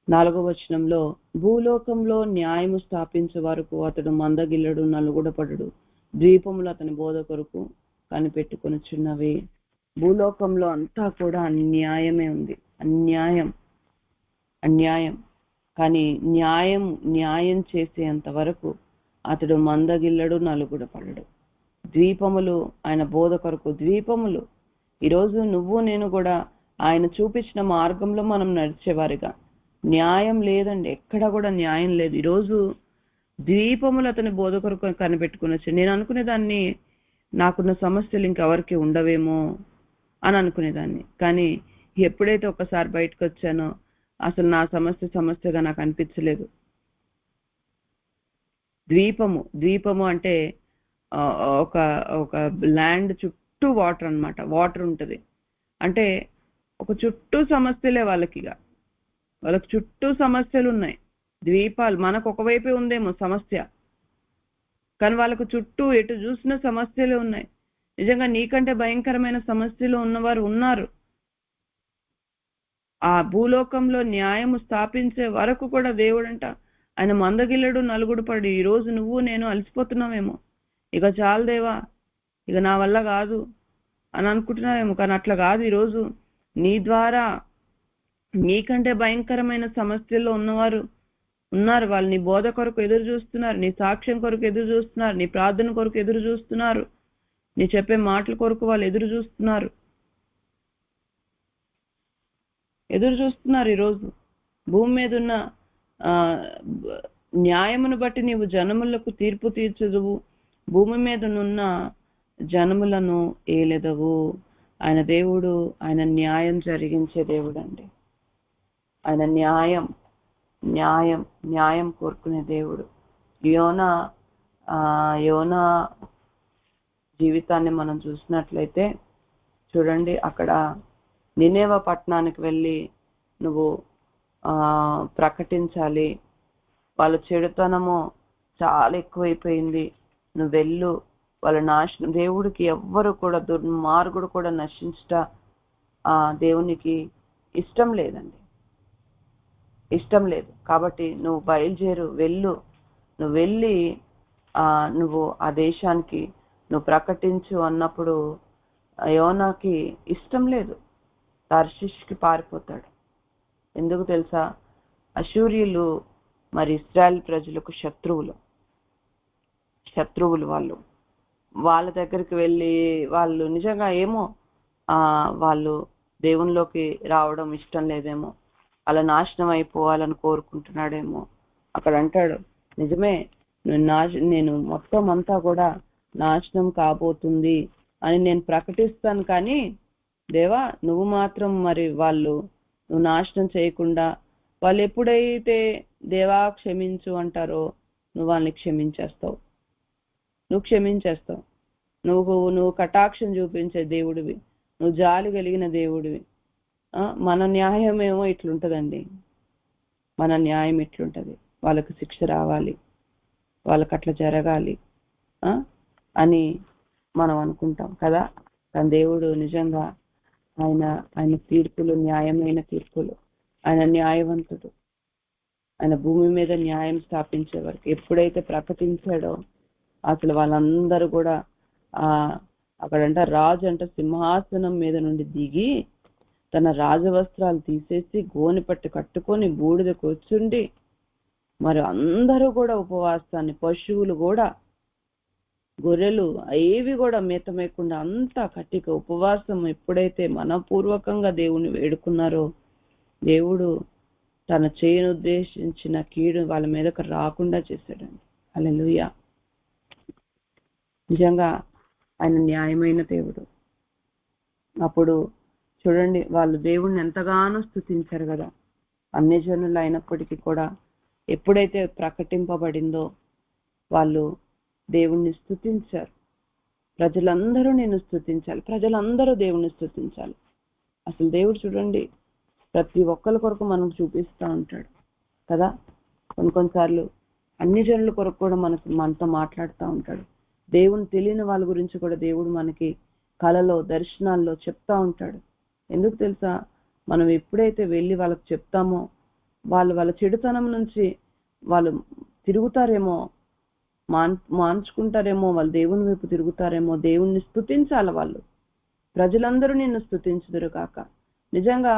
4వ వచనంలో, భూలోకంలో న్యాయము స్థాపించే వరకు అతడు మందగిల్లడు, నలుగుడపడడు, ద్వీపములు అతని బోధ కొరకు కనిపెట్టుకొనిచున్నవి. భూలోకంలో అంతా కూడా అన్యాయమే ఉంది, అన్యాయం. కానీ న్యాయం చేసేంత వరకు అతడు మందగిల్లడు, నలుగుడపడడు. ద్వీపములు ఆయన బోధ కొరకు, ద్వీపములు. ఈరోజు నువ్వు నేను కూడా ఆయన చూపించిన మార్గంలో మనం నడిచేవారిగా. న్యాయం లేదండి, ఎక్కడ కూడా న్యాయం లేదు. ఈరోజు ద్వీపములు అతని బోధ కొరకు కనిపెట్టుకునొచ్చు. నేను అనుకునేదాన్ని నాకున్న సమస్యలు ఇంకెవరికి ఉండవేమో అని అనుకునేదాన్ని. కానీ ఎప్పుడైతే ఒకసారి బయటకు వచ్చానో అసలు నా సమస్యగా నాకు అనిపించలేదు. ద్వీపము అంటే ఒక ల్యాండ్ చుట్టూ వాటర్ అన్నమాట. వాటర్ ఉంటుంది అంటే ఒక చుట్టూ సమస్యలే వాళ్ళకి చుట్టూ సమస్యలు ఉన్నాయి. ద్వీపాలు మనకు ఒకవైపే ఉందేమో సమస్య, కానీ వాళ్ళకు చుట్టూ ఎటు చూసిన సమస్యలే ఉన్నాయి. నిజంగా నీకంటే భయంకరమైన సమస్యలు ఉన్నవారు ఉన్నారు. ఆ భూలోకంలో న్యాయము స్థాపించే వరకు కూడా దేవుడంట ఆయన మందగిల్లడు నలుగుడు పడి, ఈ రోజు నువ్వు నేను అలసిపోతున్నావేమో, ఇక చాలు దేవా, ఇక నా వల్ల కాదు అని అనుకుంటున్నావేమో. కానీ అట్లా కాదు. ఈరోజు నీ ద్వారా నీకంటే భయంకరమైన సమస్యల్లో ఉన్నవారు ఉన్నారు. వాళ్ళు నీ బోధ కొరకు ఎదురు చూస్తున్నారు, నీ సాక్ష్యం కొరకు ఎదురు చూస్తున్నారు, నీ ప్రార్థన కొరకు ఎదురు చూస్తున్నారు, నీ చెప్పే మాటల కొరకు వాళ్ళు ఎదురు చూస్తున్నారు. ఈరోజు భూమి మీద ఉన్న న్యాయమును బట్టి నీవు జనములకు తీర్పు తీర్చదువు, భూమి మీద నున్న జనములను ఏలెదవు. ఆయన దేవుడు, ఆయన న్యాయం జరిగించే దేవుడు అండి. ఆయన న్యాయం కోరుకునే దేవుడు. యోనా జీవితాన్ని మనం చూసినట్లయితే చూడండి, అక్కడ నినేవే పట్టణానికి వెళ్ళి నువ్వు ప్రకటించాలి, వాళ్ళ చెడుతనము చాలా ఎక్కువైపోయింది, నువ్వు వెళ్ళు, వాళ్ళ నాశనం. దేవుడికి ఎవ్వరు కూడా, దుర్మార్గుడు కూడా నశించట దేవునికి ఇష్టం లేదండి, ఇష్టం లేదు. కాబట్టి నువ్వు బయలుదేరు, నువ్వు వెళ్ళి నువ్వు ఆ దేశానికి నువ్వు ప్రకటించు అన్నప్పుడు యోనాకి ఇష్టం లేదు, తర్షీష్కి పారిపోతాడు. ఎందుకు తెలుసా? అశూరియులు మరి ఇశ్రాయేల్ ప్రజలకు శత్రువులు వాళ్ళ దగ్గరికి వెళ్ళి వాళ్ళు నిజంగా ఏమో వాళ్ళు దేవునిలోకి రావడం ఇష్టం లేదేమో, అలా నాశనం అయిపోవాలని కోరుకుంటున్నాడేమో. అక్కడ అంటాడు, నిజమే, నేను మొత్తం అంతా కూడా నాశనం కాబోతుంది అని నేను ప్రకటిస్తాను, కానీ దేవా నువ్వు మాత్రం మరి నువ్వు నాశనం చేయకుండా, వాళ్ళు ఎప్పుడైతే దేవా క్షమించు అంటారో నువ్వు వాళ్ళని క్షమించేస్తావు, నువ్వు కటాక్షం చూపించే దేవుడివి, నువ్వు జాలి కలిగిన దేవుడివి. మన న్యాయం ఏమో ఇట్లుంటదండి, మన న్యాయం ఇట్లుంటది, వాళ్ళకు శిక్ష రావాలి, వాళ్ళకి అట్లా జరగాలి అని మనం అనుకుంటాం కదా. కానీ దేవుడు నిజంగా ఆయన తీర్పులు న్యాయమైన తీర్పులు, ఆయన న్యాయవంతుడు. ఆయన భూమి మీద న్యాయం స్థాపించే వరకు ఎప్పుడైతే ప్రకటించాడో అసలు వాళ్ళందరూ కూడా అక్కడంట రాజు అంట సింహాసనం మీద నుండి దిగి తన రాజవస్త్రాలు తీసేసి గోనె పట్టు కట్టుకొని బూడిద కూర్చుండి, మరి అందరూ కూడా ఉపవాసాన్ని, పశువులు కూడా, గొర్రెలు ఏవి కూడా మేత మేయకుండా అంతా కట్టిక ఉపవాసం ఎప్పుడైతే మనపూర్వకంగా దేవుని వేడుకున్నారో దేవుడు తన చేయను ఉద్దేశించిన కీడు వాళ్ళ మీదకు రాకుండా చేశాడండి. హల్లెలూయా. నిజంగా ఆయన న్యాయమైన దేవుడు. అప్పుడు చూడండి, వాళ్ళు దేవుణ్ణి ఎంతగానో స్తుతించారు కదా. అన్ని జనులు అయినప్పటికీ కూడా ఎప్పుడైతే ప్రకటింపబడిందో వాళ్ళు దేవుణ్ణి స్తుతించారు. ప్రజలందరూ నేను స్తుతించాలి, ప్రజలందరూ దేవుణ్ణి స్తుతించాలి. అసలు దేవుడు చూడండి ప్రతి ఒక్కరి కొరకు మనకు చూపిస్తూ ఉంటాడు కదా. కొన్నిసార్లు అన్ని జనుల కొరకు కూడా మనతో మాట్లాడుతూ ఉంటాడు. దేవుని తెలియని వాళ్ళ గురించి కూడా దేవుడు మనకి కలలో, దర్శనాల్లో చెప్తా ఉంటాడు. ఎందుకు తెలుసా? మనం ఎప్పుడైతే వెళ్ళి వాళ్ళకి చెప్తామో వాళ్ళ చెడుతనం నుంచి వాళ్ళు తిరుగుతారేమో, మాంచుకుంటారేమో, వాళ్ళు దేవుని వైపు తిరుగుతారేమో. దేవుణ్ణి స్తుతించాలి వాళ్ళు. ప్రజలందరూ నిన్ను స్తుతించుదురు కాక. నిజంగా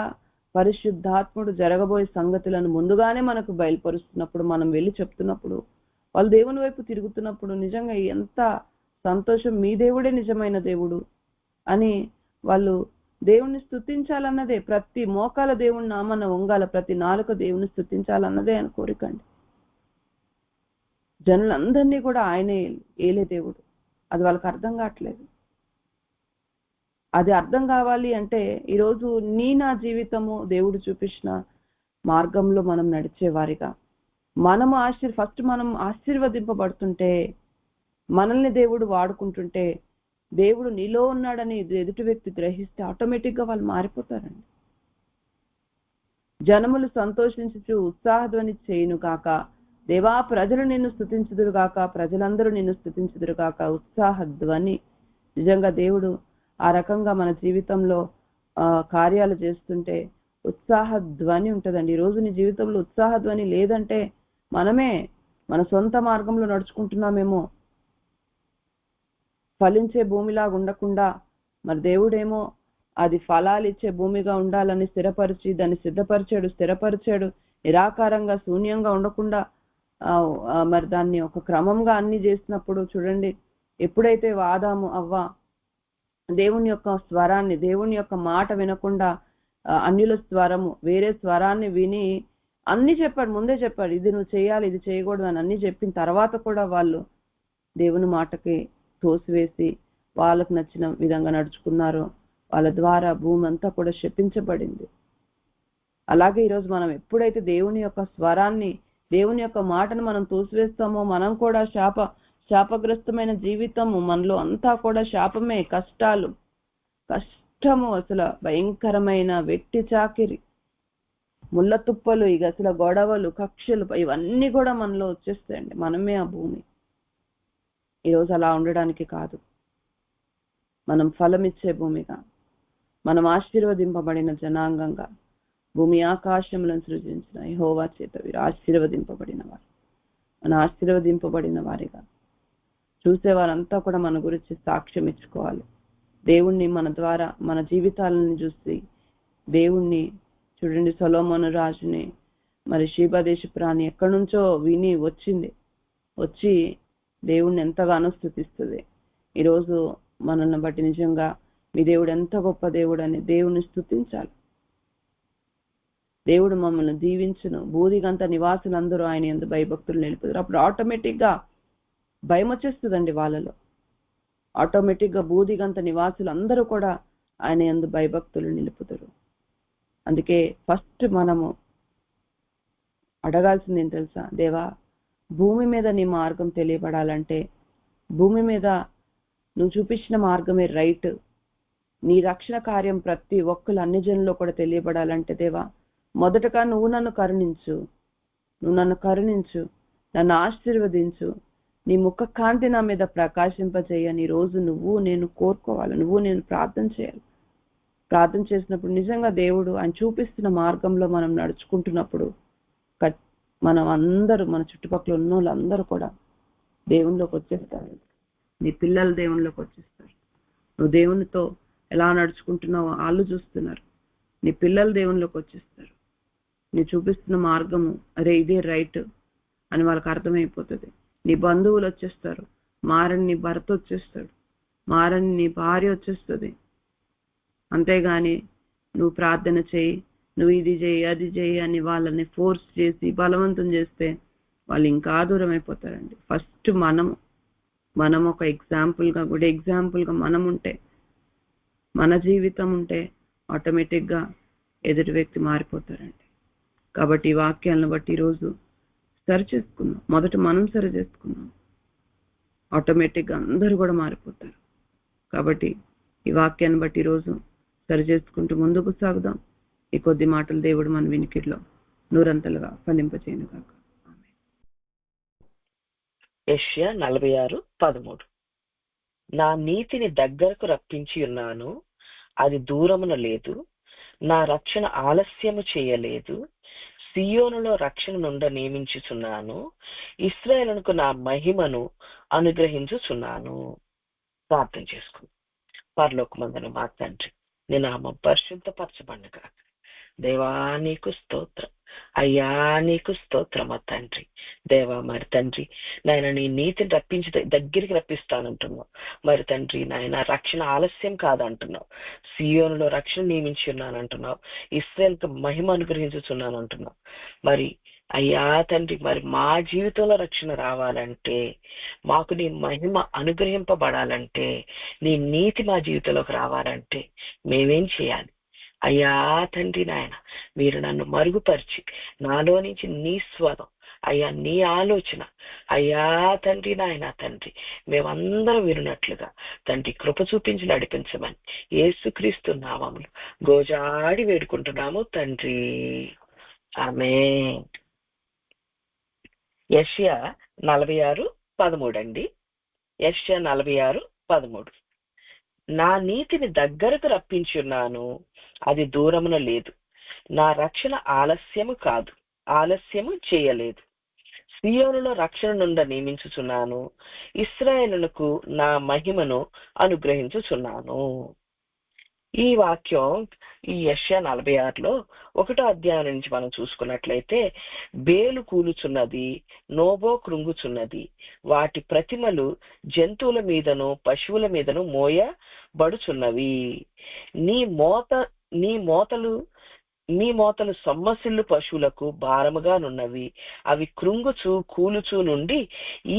పరిశుద్ధాత్ముడు జరగబోయే సంగతులను ముందుగానే మనకు బయలుపరుస్తున్నప్పుడు, మనం వెళ్ళి చెప్తున్నప్పుడు, వాళ్ళు దేవుని వైపు తిరుగుతున్నప్పుడు నిజంగా ఎంత సంతోషం. మీ దేవుడే నిజమైన దేవుడు అని వాళ్ళు దేవుణ్ణి స్తుతించాలన్నదే. ప్రతి మోకాల దేవుని నామన వంగాల, ప్రతి నాలుక దేవుని స్తుతించాలన్నదే ఆయన కోరికండి. జనులందరినీ కూడా ఆయనే ఏలే దేవుడు. అది వాళ్ళకి అర్థం కావట్లేదు. అది అర్థం కావాలి అంటే ఈరోజు నా జీవితము దేవుడు చూపించిన మార్గంలో మనం నడిచే వారిగా మనము ఫస్ట్ మనం ఆశీర్వదింపబడుతుంటే, మనల్ని దేవుడు వాడుకుంటుంటే, దేవుడు నీలో ఉన్నాడని ఎదుటి వ్యక్తి గ్రహిస్తే ఆటోమేటిక్ గా వాళ్ళు మారిపోతారండి. జనములు సంతోషించుచు ఉత్సాహధ్వని చేయును కాక, దేవా ప్రజలు నిన్ను స్తుతించుదురు గాక, ప్రజలందరూ నిన్ను స్తుతించుదురు గాక. ఉత్సాహధ్వని నిజంగా దేవుడు ఆ రకంగా మన జీవితంలో కార్యాలు చేస్తుంటే ఉత్సాహ ధ్వని ఉంటుందండి. ఈ రోజు నీ జీవితంలో ఉత్సాహ ధ్వని లేదంటే మనమే మన సొంత మార్గంలో నడుచుకుంటున్నామేమో. ఫలించే భూమిలాగా ఉండకుండా మరి దేవుడేమో అది ఫలాలు ఇచ్చే భూమిగా ఉండాలని స్థిరపరిచి దాన్ని స్థిరపరిచాడు. నిరాకారంగా శూన్యంగా ఉండకుండా మరి దాన్ని ఒక క్రమంగా అన్ని చేసినప్పుడు చూడండి, ఎప్పుడైతే ఆదాము అవ్వ దేవుని యొక్క స్వరాన్ని, దేవుని యొక్క మాట వినకుండా అన్యుల స్వరము, వేరే స్వరాన్ని విని అన్ని చెప్పాడు, ముందే చెప్పాడు, ఇది నువ్వు చేయాలి, ఇది చేయకూడదు అని అన్ని చెప్పిన తర్వాత కూడా వాళ్ళు దేవుని మాటకి తోసివేసి వాళ్ళకు నచ్చిన విధంగా నడుచుకున్నారు. వాళ్ళ ద్వారా భూమి అంతా కూడా శపించబడింది. అలాగే ఈరోజు మనం ఎప్పుడైతే దేవుని యొక్క స్వరాన్ని, దేవుని యొక్క మాటను మనం తోసివేస్తామో మనం కూడా శాపగ్రస్తమైన జీవితము, మనలో అంతా కూడా శాపమే, కష్టము, అసలు భయంకరమైన వెట్టి చాకిరి, ముళ్ళ తుప్పలు, ఇక అసలు గొడవలు, కక్షలు, ఇవన్నీ కూడా మనలో వచ్చేస్తాయండి. మనమే ఆ భూమి. ఈరోజు అలా ఉండడానికి కాదు, మనం ఫలమిచ్చే భూమిగా, మనం ఆశీర్వదింపబడిన జనాంగంగా, భూమి ఆకాశములను సృజించిన యెహోవా చేత వీరు ఆశీర్వదింపబడిన వారు, మన ఆశీర్వదింపబడిన వారిగా చూసేవారంతా కూడా మన గురించి సాక్ష్యం ఇచ్చుకోవాలి. దేవుణ్ణి మన ద్వారా, మన జీవితాలను చూసి దేవుణ్ణి చూడండి. సొలొమోను రాజుని మరి షీబా దేశపు రాణి ఎక్కడి నుంచో విని వచ్చి దేవుణ్ణి ఎంతగానో స్తుతిస్తుంది. ఈరోజు మనల్ని బట్టి నిజంగా మీ దేవుడు ఎంత గొప్ప దేవుడు అని దేవుని స్తుతించాలి. దేవుడు మమ్మల్ని దీవించును, బూదిగంత నివాసులందరూ ఆయన యందు భయభక్తులు నిలుపుతారు. అప్పుడు ఆటోమేటిక్ గా భయం వచ్చేస్తుందండి వాళ్ళలో. ఆటోమేటిక్ గా బూదిగంత నివాసులు అందరూ కూడా ఆయన యందు భయభక్తులు నిలుపుతారు. అందుకే ఫస్ట్ మనము అడగాల్సింది ఏం తెలుసా? దేవా, భూమి మీద నీ మార్గం తెలియబడాలంటే, భూమి మీద నువ్వు చూపించిన మార్గమే రైట్, నీ రక్షణ కార్యం ప్రతి ఒక్కరు అన్ని జనుల్లో కూడా తెలియబడాలంటే దేవా, మొదటగా నువ్వు నన్ను కరుణించు, నన్ను ఆశీర్వదించు, నీ ముఖ కాంతి నా మీద ప్రకాశింపచేయని రోజు నువ్వు నేను కోరుకోవాలి, నువ్వు నేను ప్రార్థన చేయాలి. ప్రార్థన చేసినప్పుడు నిజంగా దేవుడు ఆయన చూపిస్తున్న మార్గంలో మనం నడుచుకుంటున్నప్పుడు మనం అందరూ, మన చుట్టుపక్కల ఉన్న వాళ్ళందరూ కూడా దేవునిలోకి వచ్చేస్తారు. నీ పిల్లలు దేవునిలోకి వచ్చేస్తారు. నువ్వు దేవునితో ఎలా నడుచుకుంటున్నావో వాళ్ళు చూస్తున్నారు. నీ పిల్లలు దేవునిలోకి వచ్చేస్తారు. నీ చూపిస్తున్న మార్గము అరే ఇదే రైట్ అని వాళ్ళకి అర్థమైపోతుంది. నీ బంధువులు వచ్చేస్తారు, మారని నీ భర్త వచ్చేస్తాడు, మారని నీ భార్య వచ్చేస్తుంది. అంతేగాని నువ్వు ప్రార్థన చేయి, నువ్వు ఇది చేయి అది చేయి అని వాళ్ళని ఫోర్స్ చేసి బలవంతం చేస్తే వాళ్ళు ఇంకా దూరం అయిపోతారండి. ఫస్ట్ మనం ఒక గుడ్ ఎగ్జాంపుల్గా మనం ఉంటే, మన జీవితం ఉంటే ఆటోమేటిక్గా ఎదుటి వ్యక్తి మారిపోతారండి. కాబట్టి ఈ వాక్యాలను బట్టి ఈరోజు సరి చేసుకున్నాం. మొదట మనం సరి చేసుకున్నాం, ఆటోమేటిక్గా అందరూ కూడా మారిపోతారు. కాబట్టి ఈ వాక్యాన్ని బట్టి ఈరోజు సరి చేసుకుంటూ ముందుకు సాగుదాం. ఈ కొద్ది మాటలు దేవుడు మన వినికిడిలో నూరంతలుగా ఫలింపచేయను కాక. యెషయా 46:13. నా నీతిని దగ్గరకు రప్పించి ఉన్నాను, అది దూరమున లేదు, నా రక్షణ ఆలస్యము చేయలేదు. సియోనులో రక్షణ నుండ నియమించుచున్నాను, ఇశ్రాయేలునకు నా మహిమను అనుగ్రహించుచున్నాను. ప్రార్థన చేసుకుందాం. పరలోకమందున మా తండ్రి, నీ నామం పరిశుద్ధపరచబడునుగా. దేవా నీకు స్తోత్రం, అయ్యా నీకు స్తోత్రం. మా తండ్రి, దేవా మరి తండ్రి నాయన నీ నీతిని దగ్గరికి రప్పిస్తానంటున్నావు. మరి తండ్రి నాయన రక్షణ ఆలస్యం కాదంటున్నావు, సియోనులో రక్షణ నియమించి ఉన్నానంటున్నావు, ఇశ్రాయేలుకు మహిమ అనుగ్రహించుచున్నాను అంటున్నావు. మరి అయ్యా తండ్రి మరి మా జీవితంలో రక్షణ రావాలంటే, మాకు నీ మహిమ అనుగ్రహింపబడాలంటే, నీ నీతి మా జీవితంలోకి రావాలంటే మేమేం చేయాలి? అయ్యా తండ్రి నాయన మీరు నన్ను మరుగుపరిచి నాలో నుంచి నీ స్వరం, అయ్యా నీ ఆలోచన, అయ్యా తండ్రి నాయన తండ్రి మేమందరం వినున్నట్లుగా తండ్రి కృప చూపించి నడిపించమని యేసుక్రీస్తు నామములో గోజాడి వేడుకుంటున్నాము తండ్రి, ఆమేన్. యెషయా 46:13 అండి. యెషయా 46:13. నా నీతిని దగ్గరకు రప్పించున్నాను, అది దూరమున లేదు. నా రక్షణ ఆలస్యము చేయలేదు. సియోనులో రక్షణ నుండి నియమించుచున్నాను, ఇశ్రాయేలునకు నా మహిమను అనుగ్రహించుచున్నాను. ఈ వాక్యం ఈ యెషయా 46లో 1వ అధ్యాయం నుంచి మనం చూసుకున్నట్లయితే, బేలు కూలుచున్నది, నోబో కృంగుచున్నది, వాటి ప్రతిమలు జంతువుల మీదను పశువుల మీదను మోయబడుచున్నవి. నీ మోతలు సొమ్మసిల్లు పశువులకు భారముగానున్నవి. అవి కృంగుచు కూలుచు నుండి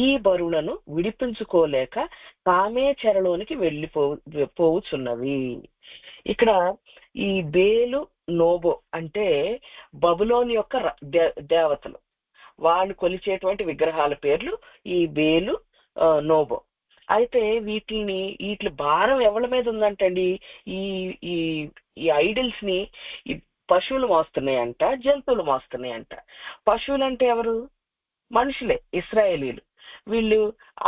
ఈ బరువులను విడిపించుకోలేక తామే చెరలోనికి పోవుచున్నవి. ఇక్కడ ఈ బేలు నోబో అంటే బబులోని యొక్క దేవతలు, వాళ్ళు కొలిచేటువంటి విగ్రహాల పేర్లు ఈ బేలు నోబో. అయితే వీటి భారం ఎవరి మీద ఉందంటండి? ఈ ఈ ఈ ఐడిల్స్ ని ఈ పశువులు మోస్తున్నాయంట, జంతువులు మోస్తున్నాయంట. పశువులు అంటే ఎవరు? మనుషులే, ఇశ్రాయేలీలు. వీళ్ళు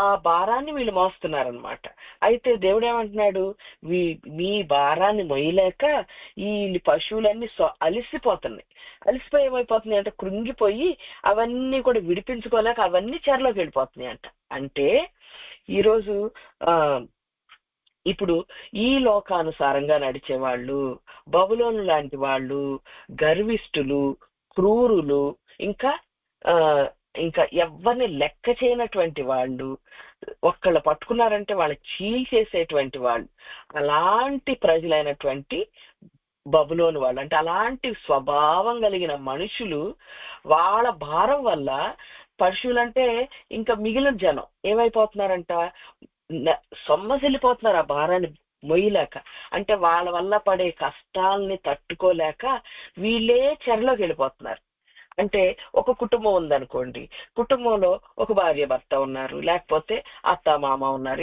ఆ భారాన్ని వీళ్ళు మోస్తున్నారనమాట. అయితే దేవుడు ఏమంటున్నాడు, మీ భారాన్ని మొయ్యలేక ఈ పశువులన్నీ అలిసిపోయి ఏమైపోతున్నాయి అంటే కృంగిపోయి అవన్నీ కూడా విడిపించుకోలేక అవన్నీ చెరలోకి వెళ్ళిపోతున్నాయి అంట. అంటే ఈరోజు ఇప్పుడు ఈ లోకానుసారంగా నడిచేవాళ్ళు, బబులోను లాంటి వాళ్ళు, గర్విష్ఠులు, క్రూరులు, ఇంకా ఎవరిని లెక్క చేయనటువంటి వాళ్ళు, ఒక్కళ్ళు పట్టుకున్నారంటే వాళ్ళని చీల్చేసేటువంటి వాళ్ళు, అలాంటి ప్రజలైనటువంటి బబులోను వాళ్ళు, అంటే అలాంటి స్వభావం కలిగిన మనుషులు, వాళ్ళ భారం వల్ల పశువులంటే ఇంకా మిగిలిన జనం ఏమైపోతున్నారంట, సొమ్మసిల్లిపోతున్నారు ఆ భారాన్ని మొయ్యలేక. అంటే వాళ్ళ వల్ల పడే కష్టాలని తట్టుకోలేక వీళ్ళే చెరలోకి వెళ్ళిపోతున్నారు. అంటే ఒక కుటుంబం ఉందనుకోండి, కుటుంబంలో ఒక భార్య భర్త ఉన్నారు, లేకపోతే అత్త మామ ఉన్నారు,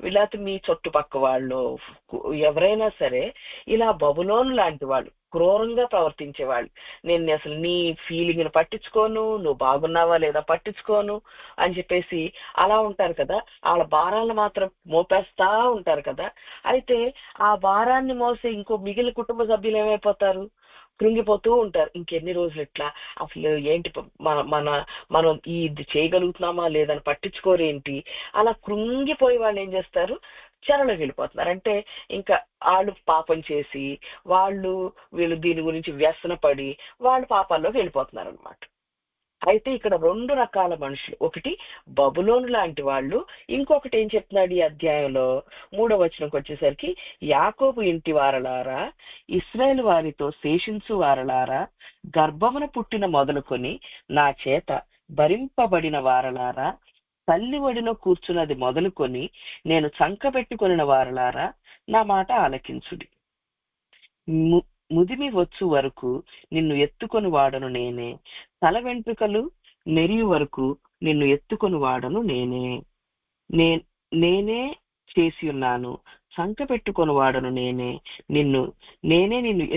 ఇలా మీ చుట్టుపక్క వాళ్ళు ఎవరైనా సరే ఇలా బబులోను లాంటి వాళ్ళు, క్రూరంగా ప్రవర్తించే వాళ్ళు, నేను అసలు నీ ఫీలింగ్ని పట్టించుకోను, నువ్వు బాగున్నావా లేదా పట్టించుకోను అని చెప్పేసి అలా ఉంటారు కదా. వాళ్ళ భారాలను మాత్రం మోపేస్తా ఉంటారు కదా. అయితే ఆ భారాన్ని మోసే ఇంకో మిగిలిన కుటుంబ సభ్యులు ఏమైపోతారు, కృంగిపోతూ ఉంటారు. ఇంకెన్ని రోజులు ఇట్లా, అసలు ఏంటి మనం ఇది చేయగలుగుతున్నామా లేదని పట్టించుకోరేంటి, అలా కృంగిపోయి వాళ్ళు ఏం చేస్తారు, చెరలోకి వెళ్ళిపోతున్నారు. అంటే ఇంకా వాళ్ళు పాపం చేసి వీళ్ళు దీని గురించి వ్యసనపడి వాళ్ళు పాపాల్లోకి వెళ్ళిపోతున్నారు అనమాట. అయితే ఇక్కడ 2 రకాల మనుషులు, ఒకటి బబులోను లాంటి వాళ్ళు, ఇంకొకటి ఏం చెప్తున్నాడు ఈ అధ్యాయంలో 3వ వచనంకి వచ్చేసరికి, యాకోబు ఇంటి వారలారా, ఇశ్రాయేలు వారితో శేషించు వారలారా, గర్భమున పుట్టిన మొదలుకొని నా చేత భరింపబడిన వారలారా, తల్లి ఒడిలో కూర్చున్నది మొదలుకొని నేను చంకబెట్టుకొనిన వారలారా, నా మాట ఆలకించుడి. ముదిమి వచ్చు వరకు నిన్ను ఎత్తుకొని వాడను నేనే, తల వెంట్రుకలు నెరియు వరకు నిన్ను ఎత్తుకొని వాడను నేనే చేసి ఉన్నాను, సంక పెట్టుకొని వాడను నేనే, నిన్ను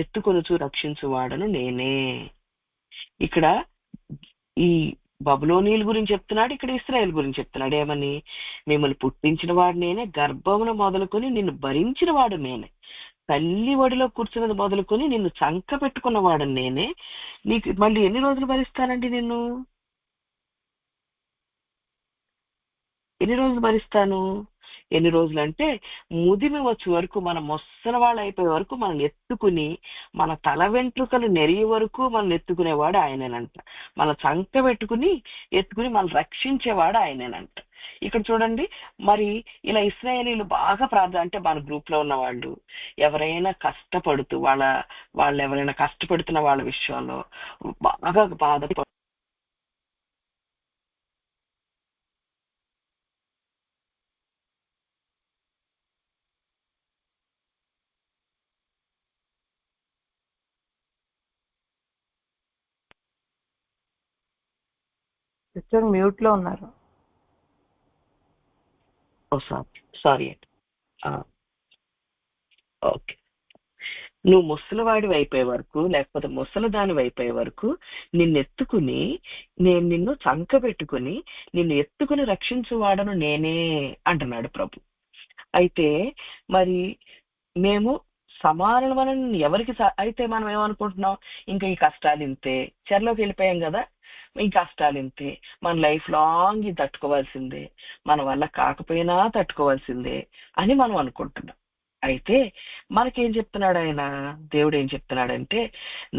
ఎత్తుకొనుచు రక్షించు వాడను నేనే. ఇక్కడ ఈ బబులోనీయుల గురించి చెప్తున్నాడు, ఇక్కడ ఇశ్రాయేలు గురించి చెప్తున్నాడు. ఏమని? మిమ్మల్ని పుట్టించిన వాడు నేనే, గర్భమును మొదలుకొని నిన్ను భరించిన వాడు నేనే, తల్లి ఒడిలో కూర్చున్నది మొదలుకొని నిన్ను చంక పెట్టుకున్నవాడు నేనే. నీకు మళ్ళీ ఎన్ని రోజులు భరిస్తానండి? ఎన్ని రోజులు భరిస్తాను? ఎన్ని రోజులు అంటే ముదిమి వచ్చే వరకు, మన మొస్సల వాళ్ళు అయిపోయే వరకు మనం ఎత్తుకుని, మన తల వెంట్రుకలు నెరిగే వరకు మనం ఎత్తుకునేవాడు ఆయనేనంట. మన చంక పెట్టుకుని ఎత్తుకుని మనం రక్షించేవాడు ఆయనేనంట. ఇక్కడ చూడండి, మరి ఇలా ఇశ్రాయేలీలు బాగా ప్రార్థన, అంటే మన గ్రూప్ లో ఉన్న వాళ్ళు ఎవరైనా కష్టపడుతూ వాళ్ళు ఎవరైనా కష్టపడుతున్న వాళ్ళ విషయంలో బాగా బాధపడు, సిస్టర్ మ్యూట్ లో ఉన్నారు. సారీ అండి. ఓకే, నువ్వు ముసలివాడి అయిపోయే వరకు, లేకపోతే ముసలిదాని అయిపోయే వరకు నిన్నెత్తుకుని, నేను నిన్ను చంక పెట్టుకుని నిన్ను ఎత్తుకుని రక్షించువాడను నేనే అంటున్నాడు ప్రభు. అయితే మరి మేము సమానమని ఎవరికి అయితే మనం ఏమనుకుంటున్నాం, ఇంకా ఈ కష్టాలు ఇంతే, చెరలోకి వెళ్ళిపోయాం కదా, ఈ కష్టాలు ఇంతే, మన లైఫ్ లాంగ్ ఇది తట్టుకోవాల్సిందే, మన వల్ల కాకపోయినా తట్టుకోవాల్సిందే అని మనం అనుకుంటున్నాం. అయితే మనకేం చెప్తున్నాడు ఆయన, దేవుడు ఏం చెప్తున్నాడంటే,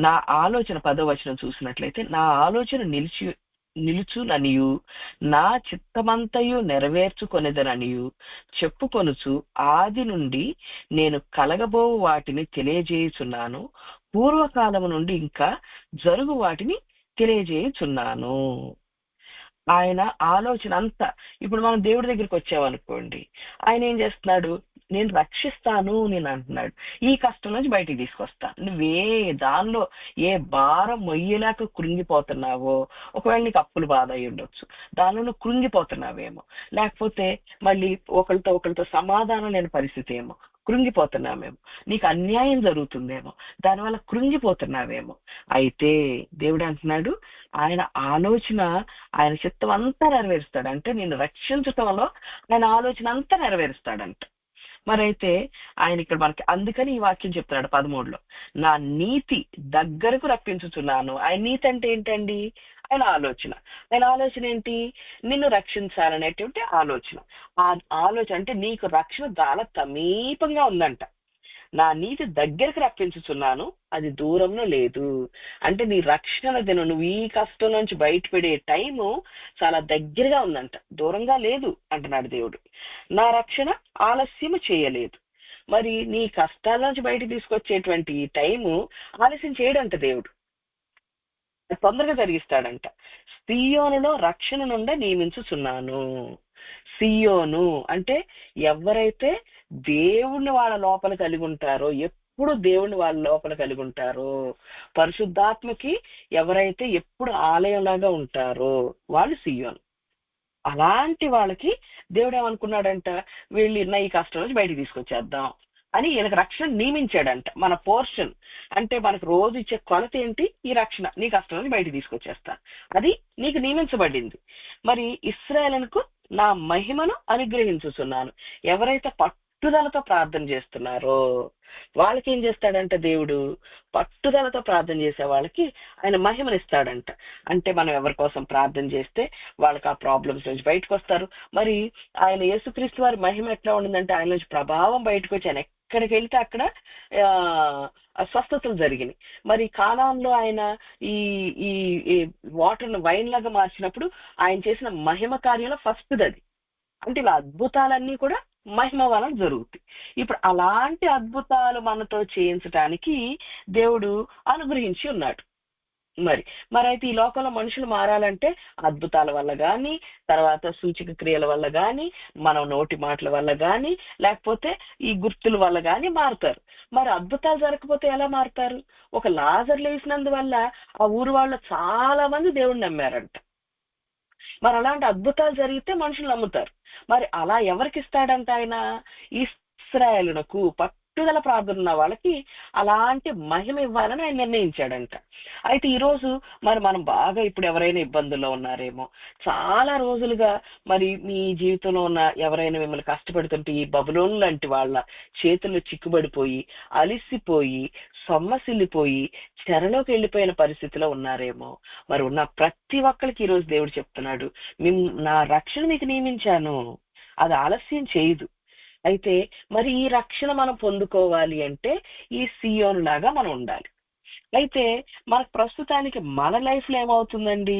నా ఆలోచన 10వ వచనం చూసినట్లయితే, నా ఆలోచన నిలుచుననియు నా చిత్తమంతయు నెరవేర్చుకొనేదననియు చెప్పుకొనుచు ఆది నుండి నేను కలగబో వాటిని తెలియజేయుచున్నాను, పూర్వకాలము నుండి ఇంకా జరుగు వాటిని తెలియజేయుచున్నాను. ఆయన ఆలోచన అంతా, ఇప్పుడు మనం దేవుడి దగ్గరికి వచ్చామనుకోండి, ఆయన ఏం చేస్తున్నాడు, నేను రక్షిస్తాను నేను అంటున్నాడు, ఈ కష్టం నుంచి బయటికి తీసుకొస్తాను. నువ్వే దానిలో ఏ భారం మొయ్యలేక కృంగిపోతున్నావో, ఒకవేళ నీకు అప్పులు బాధ అయి ఉండొచ్చు, దానిలో నువ్వు కృంగిపోతున్నావేమో, లేకపోతే మళ్ళీ ఒకరితో సమాధానం లేని పరిస్థితి ఏమో, కృంగిపోతున్నామేమో, నీకు అన్యాయం జరుగుతుందేమో, దానివల్ల కృంగిపోతున్నావేమో. అయితే దేవుడు అంటున్నాడు, ఆయన ఆలోచన, ఆయన చిత్తం అంతా నెరవేరుస్తాడు. అంటే నిన్ను రక్షించటంలో ఆయన ఆలోచన అంతా నెరవేరుస్తాడంట. మరైతే ఆయన ఇక్కడ మనకి అందుకని ఈ వాక్యం చెప్తున్నాడు 13లో, నా నీతి దగ్గరకు రప్పించుచున్నాను. ఆయన నీతి అంటే ఏంటండి, ఆయన ఆలోచన. ఆయన ఆలోచన ఏంటి, నిన్ను రక్షించాలనేటువంటి ఆలోచన. ఆ ఆలోచన అంటే నీకు రక్షణ చాలా సమీపంగా ఉందంట. నా నీతి దగ్గరకు రప్పించుచున్నాను, అది దూరంలో లేదు. అంటే నీ రక్షణ దినం, నువ్వు ఈ కష్టం నుంచి బయటపడే టైము చాలా దగ్గరగా ఉందంట, దూరంగా లేదు అంటున్నాడు దేవుడు. నా రక్షణ ఆలస్యము చేయలేదు. మరి నీ కష్టాల నుంచి బయట తీసుకొచ్చేటువంటి టైము ఆలస్యం చేయడంట దేవుడు, తొందరగా జరిగిస్తాడంట. సియోనులో రక్షణ నుండి నియమించుచున్నాను. సియోను అంటే ఎవరైతే దేవుణ్ణి వాళ్ళ లోపల కలిగి ఉంటారో, ఎప్పుడు దేవుణ్ణి వాళ్ళ లోపల కలిగి ఉంటారో, పరిశుద్ధాత్మకి ఎవరైతే ఎప్పుడు ఆలయంలాగా ఉంటారో వాళ్ళు సియోను. అలాంటి వాళ్ళకి దేవుడు ఏమనుకున్నాడంట, వీళ్ళు ఈ కష్టం నుంచి బయటికి తీసుకొచ్చేద్దాం అని ఈయనకు రక్షణ నియమించాడంట. మన పోర్షన్ అంటే మనకు రోజు ఇచ్చే కొలత ఏంటి, ఈ రక్షణ, నీ కష్టం నుంచి బయటికి తీసుకొచ్చేస్తా, అది నీకు నియమించబడింది. మరి ఇశ్రాయేలుకు నా మహిమను అనుగ్రహించుచున్నాను. ఎవరైతే పట్టుదలతో ప్రార్థన చేస్తున్నారో వాళ్ళకి ఏం చేస్తాడంట దేవుడు, పట్టుదలతో ప్రార్థన చేసే వాళ్ళకి ఆయన మహిమనిస్తాడంట. అంటే మనం ఎవరి కోసం ప్రార్థన చేస్తే వాళ్ళకి ఆ ప్రాబ్లమ్స్ నుంచి బయటకు వస్తారు. మరి ఆయన యేసుక్రీస్తు వారి మహిమ ఎట్లా ఉండిందంటే, ఆయన నుంచి ప్రభావం బయటకు వచ్చి ఆయన ఎక్కడికి వెళ్తే అక్కడ స్వస్థతలు జరిగినాయి. మరి కానాన్లో ఆయన ఈ ఈ వాటర్ను వైన్ లాగా మార్చినప్పుడు ఆయన చేసిన మహిమ కార్యంలో ఫస్ట్ అది. అంటే ఇలా అద్భుతాలన్నీ కూడా మహిమ వలన జరుగుతాయి. ఇప్పుడు అలాంటి అద్భుతాలు మనతో చేయించడానికి దేవుడు అనుగ్రహించి ఉన్నాడు. మరి అయితే ఈ లోకంలో మనుషులు మారాలంటే అద్భుతాల వల్ల కానీ, తర్వాత సూచక క్రియల వల్ల కానీ, మనం నోటి మాటల వల్ల కానీ, లేకపోతే ఈ గుర్తుల వల్ల కానీ మారుతారు. మరి అద్భుతాలు జరగకపోతే ఎలా మారుతారు? ఒక లాజర్ లేచినందువల్ల ఆ ఊరు వాళ్ళు చాలా మంది దేవుడిని నమ్మారంట. మరి అలాంటి అద్భుతాలు జరిగితే మనుషులు నమ్ముతారు. మరి అలా ఎవరికి ఇస్తాడంట ఆయన, ఇశ్రాయేలునకు పట్టుదల ప్రార్థన ఉన్న వాళ్ళకి అలాంటి మహిమ ఇవ్వాలని ఆయన నిర్ణయించాడంట. అయితే ఈరోజు మరి మనం బాగా ఇప్పుడు ఎవరైనా ఇబ్బందుల్లో ఉన్నారేమో, చాలా రోజులుగా మరి మీ జీవితంలో ఉన్న ఎవరైనా మిమ్మల్ని కష్టపెడుతుంటే ఈ బబులోను లాంటి వాళ్ళ చేతుల్లో చిక్కుబడిపోయి, అలిసిపోయి, సొమ్మసిల్లిపోయి, చెరలోకి వెళ్ళిపోయిన పరిస్థితిలో ఉన్నారేమో. మరి ఉన్న ప్రతి ఒక్కరికి ఈరోజు దేవుడు చెప్తున్నాడు, నా రక్షణ మీకు నియమించాను, అది ఆలస్యం చేయదు. అయితే మరి ఈ రక్షణ మనం పొందుకోవాలి అంటే ఈ సియోను లాగా మనం ఉండాలి. అయితే మనకు ప్రస్తుతానికి మన లైఫ్ లో ఏమవుతుందండి,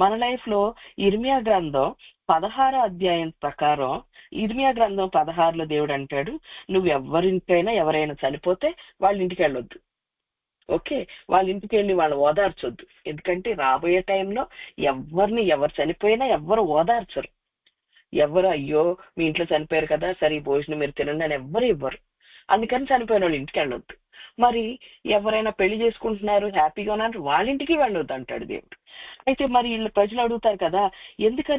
మన లైఫ్ లో ఇర్మియా గ్రంథం 16వ అధ్యాయం ప్రకారం, ఇర్మియా గ్రంథం 16లో దేవుడు అంటాడు, నువ్వు ఎవరైనా చనిపోతే వాళ్ళ ఇంటికి వెళ్ళొద్దు. ఓకే, వాళ్ళ ఇంటికి వెళ్ళి వాళ్ళు ఓదార్చొద్దు. ఎందుకంటే రాబోయే టైంలో ఎవరు చనిపోయినా ఎవరు ఓదార్చరు. ఎవరు అయ్యో మీ ఇంట్లో చనిపోయారు కదా, సరే భోజనం మీరు తినండి అని ఎవ్వరు ఇవ్వరు. అందుకని చనిపోయిన వాళ్ళ ఇంటికి వెళ్ళొద్దు. మరి ఎవరైనా పెళ్లి చేసుకుంటున్నారు, హ్యాపీగా ఉన్నారు, వాళ్ళ ఇంటికి వెళ్ళొద్దు అంటాడు దేవుడు. అయితే మరి వీళ్ళు ప్రజలు అడుగుతారు కదా, ఎందుకు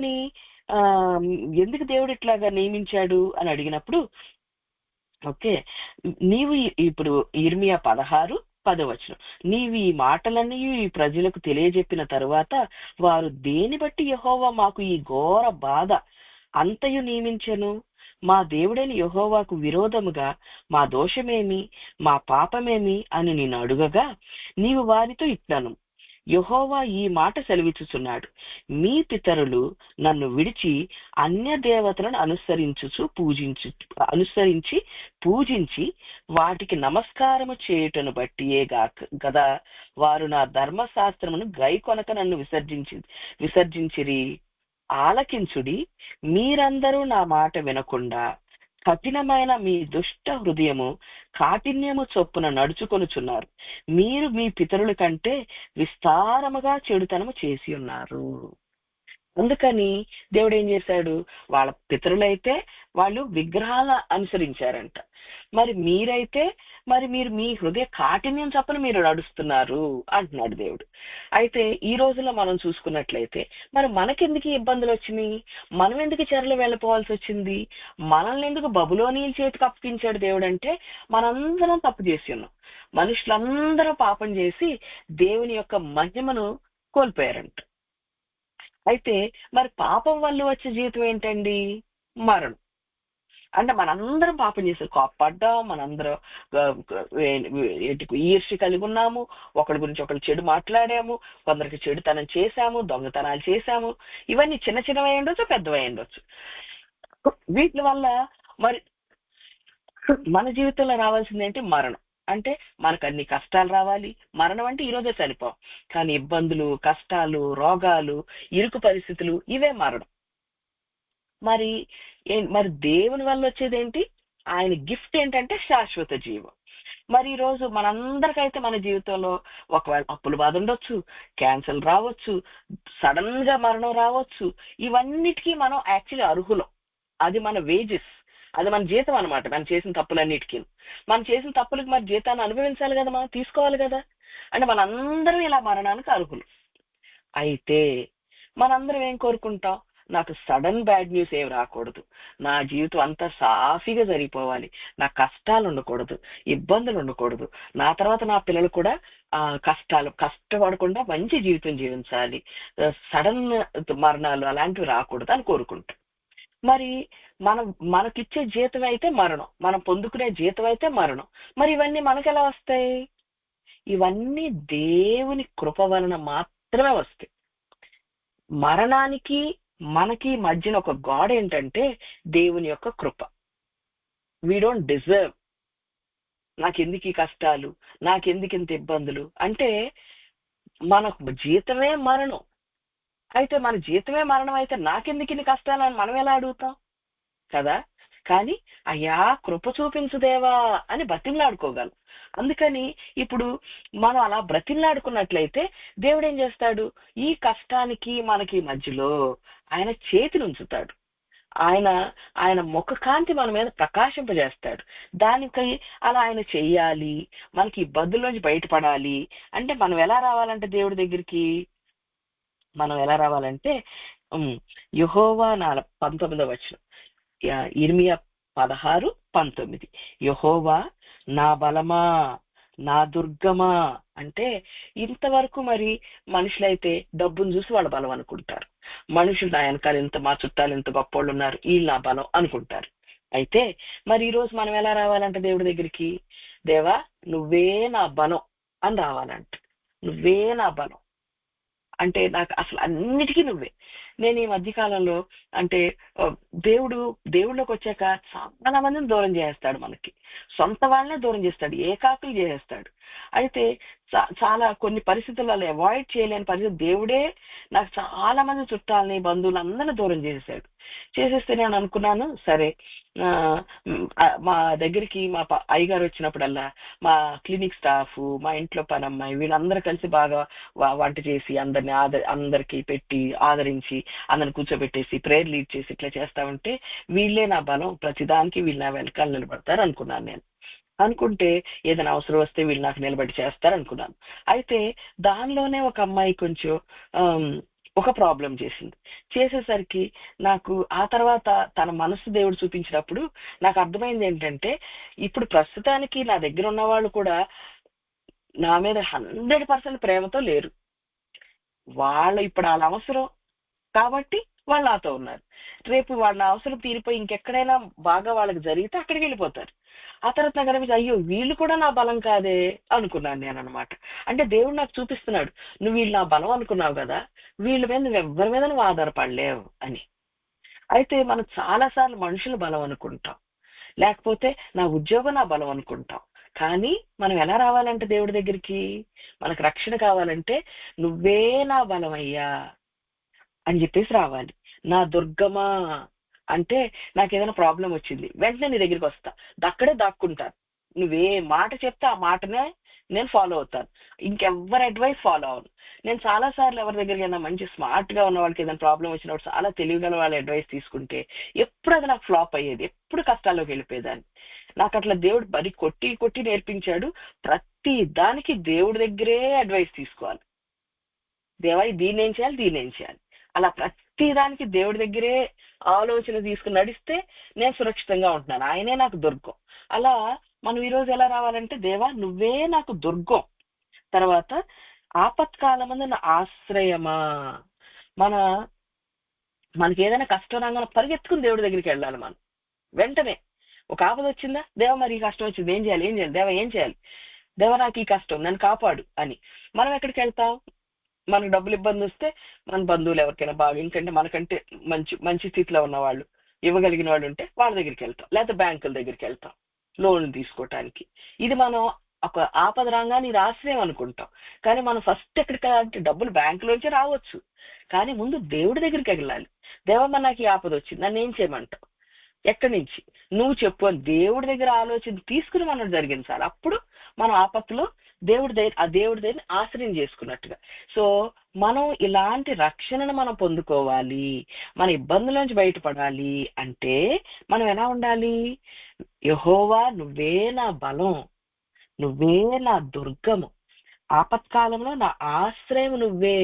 దేవుడు ఇట్లాగా నియమించాడు అని అడిగినప్పుడు, ఓకే, నీవు ఇప్పుడు ఇర్మియా 16:10 నీవు ఈ మాటలన్నీ ఈ ప్రజలకు తెలియజెప్పిన తరువాత వారు దేని బట్టి యెహోవా మాకు ఈ ఘోర బాధ అంతయు నియమించెను, మా దేవుడైన యెహోవాకు విరోధముగా మా దోషమేమి, మా పాపమేమి అని నేను అడుగగా, నీవు వారితో ఇట్లను, యెహోవా ఈ మాట సెలవిచ్చుచున్నాడు, మీ పితరులు నన్ను విడిచి అన్య దేవతలను అనుసరించి పూజించి వాటికి నమస్కారము చేయుటను బట్టియే గదా వారు నా ధర్మశాస్త్రమును గైకొనక నన్ను విసర్జించిరి. ఆలకించుడి, మీరందరూ నా మాట వినకుండా కఠినమైన మీ దుష్ట హృదయము కాఠిన్యము చొప్పున నడుచుకొనుచున్నారు. మీరు మీ పితరుల కంటే విస్తారముగా చెడుతనము చేసి ఉన్నారు. అందుకని దేవుడు ఏం చేశాడు? వాళ్ళ పితరులైతే వాళ్ళు విగ్రహాల అనుసరించారంట. మరి మీరైతే మీరు మీ హృదయ కాఠిన్యం చప్పున మీరు నడుస్తున్నారు అంటున్నాడు దేవుడు. అయితే ఈ రోజుల్లో మనం చూసుకున్నట్లయితే మరి మనకెందుకు ఈ ఇబ్బందులు వచ్చినాయి? మనం ఎందుకు చెరలు వెళ్ళిపోవాల్సి వచ్చింది? మనల్ని ఎందుకు బబులోనీయుల చేతికి అప్పగించాడు దేవుడు అంటే, మనందరం తప్పు చేసి ఉన్నాం. మనుషులందరూ పాపం చేసి దేవుని యొక్క మహిమను కోల్పోయారంట. అయితే మరి పాపం వల్ల వచ్చే జీవితం ఏంటండి? మరణం. అంటే మనందరం పాపం చేసాం, కోప్పడ్డాం, మనందరం ఈర్ష్య కలిగి ఉన్నాము, ఒకరి గురించి ఒకరు చెడు మాట్లాడాము, కొందరికి చెడుతనం చేశాము, దొంగతనాలు చేశాము. ఇవన్నీ చిన్న చిన్నవి అయి ఉండొచ్చు, పెద్దవి అయి ఉండొచ్చు. వీటి వల్ల మరి మన జీవితంలో రావాల్సింది ఏంటి? మరణం. అంటే మనకు అన్ని కష్టాలు రావాలి. మరణం అంటే ఈరోజే చనిపోం, కానీ ఇబ్బందులు, కష్టాలు, రోగాలు, ఇరుకు పరిస్థితులు, ఇవే మరణం. మరి దేవుని వల్ల వచ్చేది ఏంటి? ఆయన గిఫ్ట్ ఏంటంటే శాశ్వత జీవం. మరి ఈ రోజు మనందరికైతే మన జీవితంలో ఒకవేళ అప్పుల బాధ ఉండొచ్చు, క్యాన్సర్ రావచ్చు, సడన్ గా మరణం రావచ్చు. ఇవన్నిటికీ మనం యాక్చువల్లీ అర్హులం. అది మన వేజెస్, అది మన జీతం అనమాట. మనం చేసిన తప్పులన్నిటికీ మనం చేసిన తప్పులకి మరి జీతాన్ని అనుభవించాలి కదా, మనం తీసుకోవాలి కదా. అంటే మనందరం ఇలా మరణానికి అర్హులు. అయితే మనందరం ఏం కోరుకుంటాం? నాకు సడన్ బ్యాడ్ న్యూస్ ఏం రాకూడదు, నా జీవితం అంతా సాఫీగా జరిగిపోవాలి, నా కష్టాలు ఉండకూడదు, ఇబ్బందులు ఉండకూడదు, నా తర్వాత నా పిల్లలు కూడా కష్టపడకుండా మంచి జీవితం జీవించాలి, సడన్ మరణాలు అలాంటివి రాకూడదు అని కోరుకుంటాం. మరి మనకిచ్చే జీతం అయితే మరణం, మనం పొందుకునే జీతం అయితే మరణం. మరి ఇవన్నీ మనకు ఎలా వస్తాయి? ఇవన్నీ దేవుని కృప వలన మాత్రమే వస్తాయి. మరణానికి మనకి మధ్యన ఒక గాడ్ ఏంటంటే దేవుని యొక్క కృప. We don't deserve. నాకెందుకు ఈ కష్టాలు, నాకెందుకు ఇంత ఇబ్బందులు అంటే మనకు జీతమే మరణం. అయితే మన జీతమే మరణం అయితే నాకెందుకు ఇన్ని కష్టాలని మనం ఎలా అడుగుతాం కదా? కానీ అయ్యా కృప చూపించు దేవా అని బతిమలాడుకోగలం. అందుకని ఇప్పుడు మనం అలా బ్రతిమలాడుకున్నట్లయితే దేవుడు ఏం చేస్తాడు? ఈ కష్టానికి మనకి మధ్యలో ఆయన చేతిని ఉంచుతాడు. ఆయన ముఖ కాంతి మన మీద ప్రకాశింపజేస్తాడు. దానికి అలా ఆయన చెయ్యాలి, మనకి ఇబ్బందుల నుంచి బయటపడాలి అంటే మనం ఎలా రావాలంటే దేవుడి దగ్గరికి మనం ఎలా రావాలంటే యెహోవా 19వ వచనం, ఇర్మియా 16:19, యెహోవా నా బలమా, నా దుర్గమా. అంటే ఇంతవరకు మరి మనుషులైతే డబ్బును చూసి వాళ్ళ బలం అనుకుంటారు. మనుషులు నా వెనకాల ఇంత, మా చుట్టాలు ఇంత గొప్పోళ్ళు ఉన్నారు, వీళ్ళు నా బలం అనుకుంటారు. అయితే మరి ఈ రోజు మనం ఎలా రావాలంటే దేవుడి దగ్గరికి, దేవా నువ్వే నా బలం అని రావాలంట. నువ్వే నా బలం అంటే నాకు అసలు అన్నిటికీ నువ్వే. నేను ఈ మధ్యకాలంలో అంటే దేవుళ్ళకి వచ్చాక చాలా మందిని దూరం చేస్తాడు, మనకి సొంత వాళ్ళనే దూరం చేస్తాడు, ఏకాకులు చేసేస్తాడు. అయితే చాలా కొన్ని పరిస్థితులలో అవాయిడ్ చేయలేని పరిస్థితి, దేవుడే నాకు చాలా మంది చుట్టాలని, బంధువులు అందరినీ దూరం చేసేసాడు. చేసేస్తే నేను అనుకున్నాను, సరే మా దగ్గరికి మా అయ్యగారు వచ్చినప్పుడల్లా మా క్లినిక్ స్టాఫ్, మా ఇంట్లో పనమ్మాయి, వీళ్ళందరూ కలిసి బాగా వంట చేసి అందరికి పెట్టి ఆదరించి అందరిని కూర్చోబెట్టేసి ప్రేయర్ లీడ్ చేసి ఇట్లా చేస్తా ఉంటే వీళ్ళే నా బలం, ప్రతిదానికి వీళ్ళు నా వెనకాల నిలబడతారు అనుకున్నాను. నేను అనుకుంటే ఏదైనా అవసరం వస్తే వీళ్ళు నాకు నిలబడి చేస్తారు అనుకున్నాను. అయితే దానిలోనే ఒక అమ్మాయి కొంచెం ఒక ప్రాబ్లం చేసేసరికి నాకు ఆ తర్వాత తన మనసు దేవుడు చూపించినప్పుడు నాకు అర్థమైంది ఏంటంటే, ఇప్పుడు ప్రస్తుతానికి నా దగ్గర ఉన్న వాళ్ళు కూడా నా మీద 100% ప్రేమతో లేరు. ఇప్పుడు వాళ్ళ అవసరం కాబట్టి వాళ్ళు నాతో ఉన్నారు. నెక్స్ట్ రేపు వాళ్ళ అవసరం తీరిపోయి ఇంకెక్కడైనా బాగా వాళ్ళకి జరిగితే అక్కడికి వెళ్ళిపోతారు. ఆ తర్వాత నాకు అనిపించి అయ్యో వీళ్ళు కూడా నా బలం కాదే అనుకున్నాను నేను అనమాట. అంటే దేవుడు నాకు చూపిస్తున్నాడు, నువ్వు వీళ్ళు నా బలం అనుకున్నావు కదా, వీళ్ళ మీద నువ్వు ఎవరి మీద నువ్వు ఆధారపడలేవు అని. అయితే మనం చాలా సార్లు మనుషుల బలం అనుకుంటాం, లేకపోతే నా ఉద్యోగం నా బలం అనుకుంటాం. కానీ మనం ఎలా రావాలంటే దేవుడి దగ్గరికి, మనకు రక్షణ కావాలంటే నువ్వే నా బలమయ్యా అని చెప్పేసి రావాలి. నా దుర్గమా అంటే నాకు ఏదైనా ప్రాబ్లం వచ్చింది వెంటనే నీ దగ్గరికి వస్తా, అక్కడే దాక్కుంటాను. నువ్వే మాట చెప్తే ఆ మాటనే నేను ఫాలో అవుతాను, ఇంకెవ్వరి అడ్వైస్ ఫాలో అవను. నేను చాలా సార్లు ఎవరి దగ్గరికి మంచి స్మార్ట్ గా ఉన్న వాళ్ళకి ఏదైనా ప్రాబ్లం వచ్చినప్పుడు చాలా తెలివిగల వాళ్ళ అడ్వైస్ తీసుకుంటే ఎప్పుడు అది నాకు ఫ్లాప్ అయ్యేది, ఎప్పుడు కష్టాల్లోకి వెళ్ళిపోయేదాన్ని. నాకు అట్లా దేవుడు బరి కొట్టి కొట్టి నేర్పించాడు, ప్రతి దానికి దేవుడి దగ్గరే అడ్వైస్ తీసుకోవాలి. దేవా దీన్ని ఏం చేయాలి, దీన్ని ఏం చేయాలి, అలా ప్రతి దానికి దేవుడి దగ్గరే ఆలోచన తీసుకుని నడిస్తే నేను సురక్షితంగా ఉంటున్నాను, ఆయనే నాకు దుర్గం. అలా మనం ఈరోజు ఎలా రావాలంటే దేవా నువ్వే నాకు దుర్గం. తర్వాత ఆపత్కాలమందు నా ఆశ్రయమా. మనకి ఏదైనా కష్టం రాగానే పరిగెత్తుకుని దేవుడి దగ్గరికి వెళ్ళాలి. మనం వెంటనే ఒక ఆపద వచ్చిందా, దేవ మరి ఈ కష్టం వచ్చింది, ఏం చేయాలి దేవ ఏం చేయాలి, దేవ నాకు ఈ కష్టం నన్ను కాపాడు అని. మనం ఎక్కడికి వెళ్తాం, మనకు డబ్బులు ఇబ్బంది వస్తే మన బంధువులు ఎవరికైనా బాగా ఇంకంటే మనకంటే మంచి స్థితిలో ఉన్న వాళ్ళు ఇవ్వగలిగిన వాళ్ళు ఉంటే వాళ్ళ దగ్గరికి వెళ్తాం, లేకపోతే బ్యాంకుల దగ్గరికి వెళ్తాం లోన్లు తీసుకోవటానికి. ఇది మనం ఒక ఆపద రాగానే ఇది ఆశ్రయం అనుకుంటాం. కానీ మనం ఫస్ట్ ఎక్కడికి వెళ్ళాలంటే డబ్బులు బ్యాంకులోంచి రావచ్చు, కానీ ముందు దేవుడి దగ్గరికి వెళ్ళాలి. దేవమ్మ నాకు ఈ ఆపద వచ్చింది, నన్ను ఏం చేయమంటావు, ఎక్కడి నుంచి నువ్వు చెప్పు అని దేవుడి దగ్గర ఆలోచన తీసుకుని మనం జరిగించాలి. అప్పుడు మనం ఆపత్తులో దేవుడి దగ్గర ఆశ్రయం చేసుకున్నట్టుగా. సో మనం ఇలాంటి రక్షణను మనం పొందుకోవాలి, మన ఇబ్బందుల నుంచి బయటపడాలి అంటే మనం ఎలా ఉండాలి, యెహోవా నువ్వే నా బలం, నువ్వే నా దుర్గము, ఆపత్కాలంలో నా ఆశ్రయం నువ్వే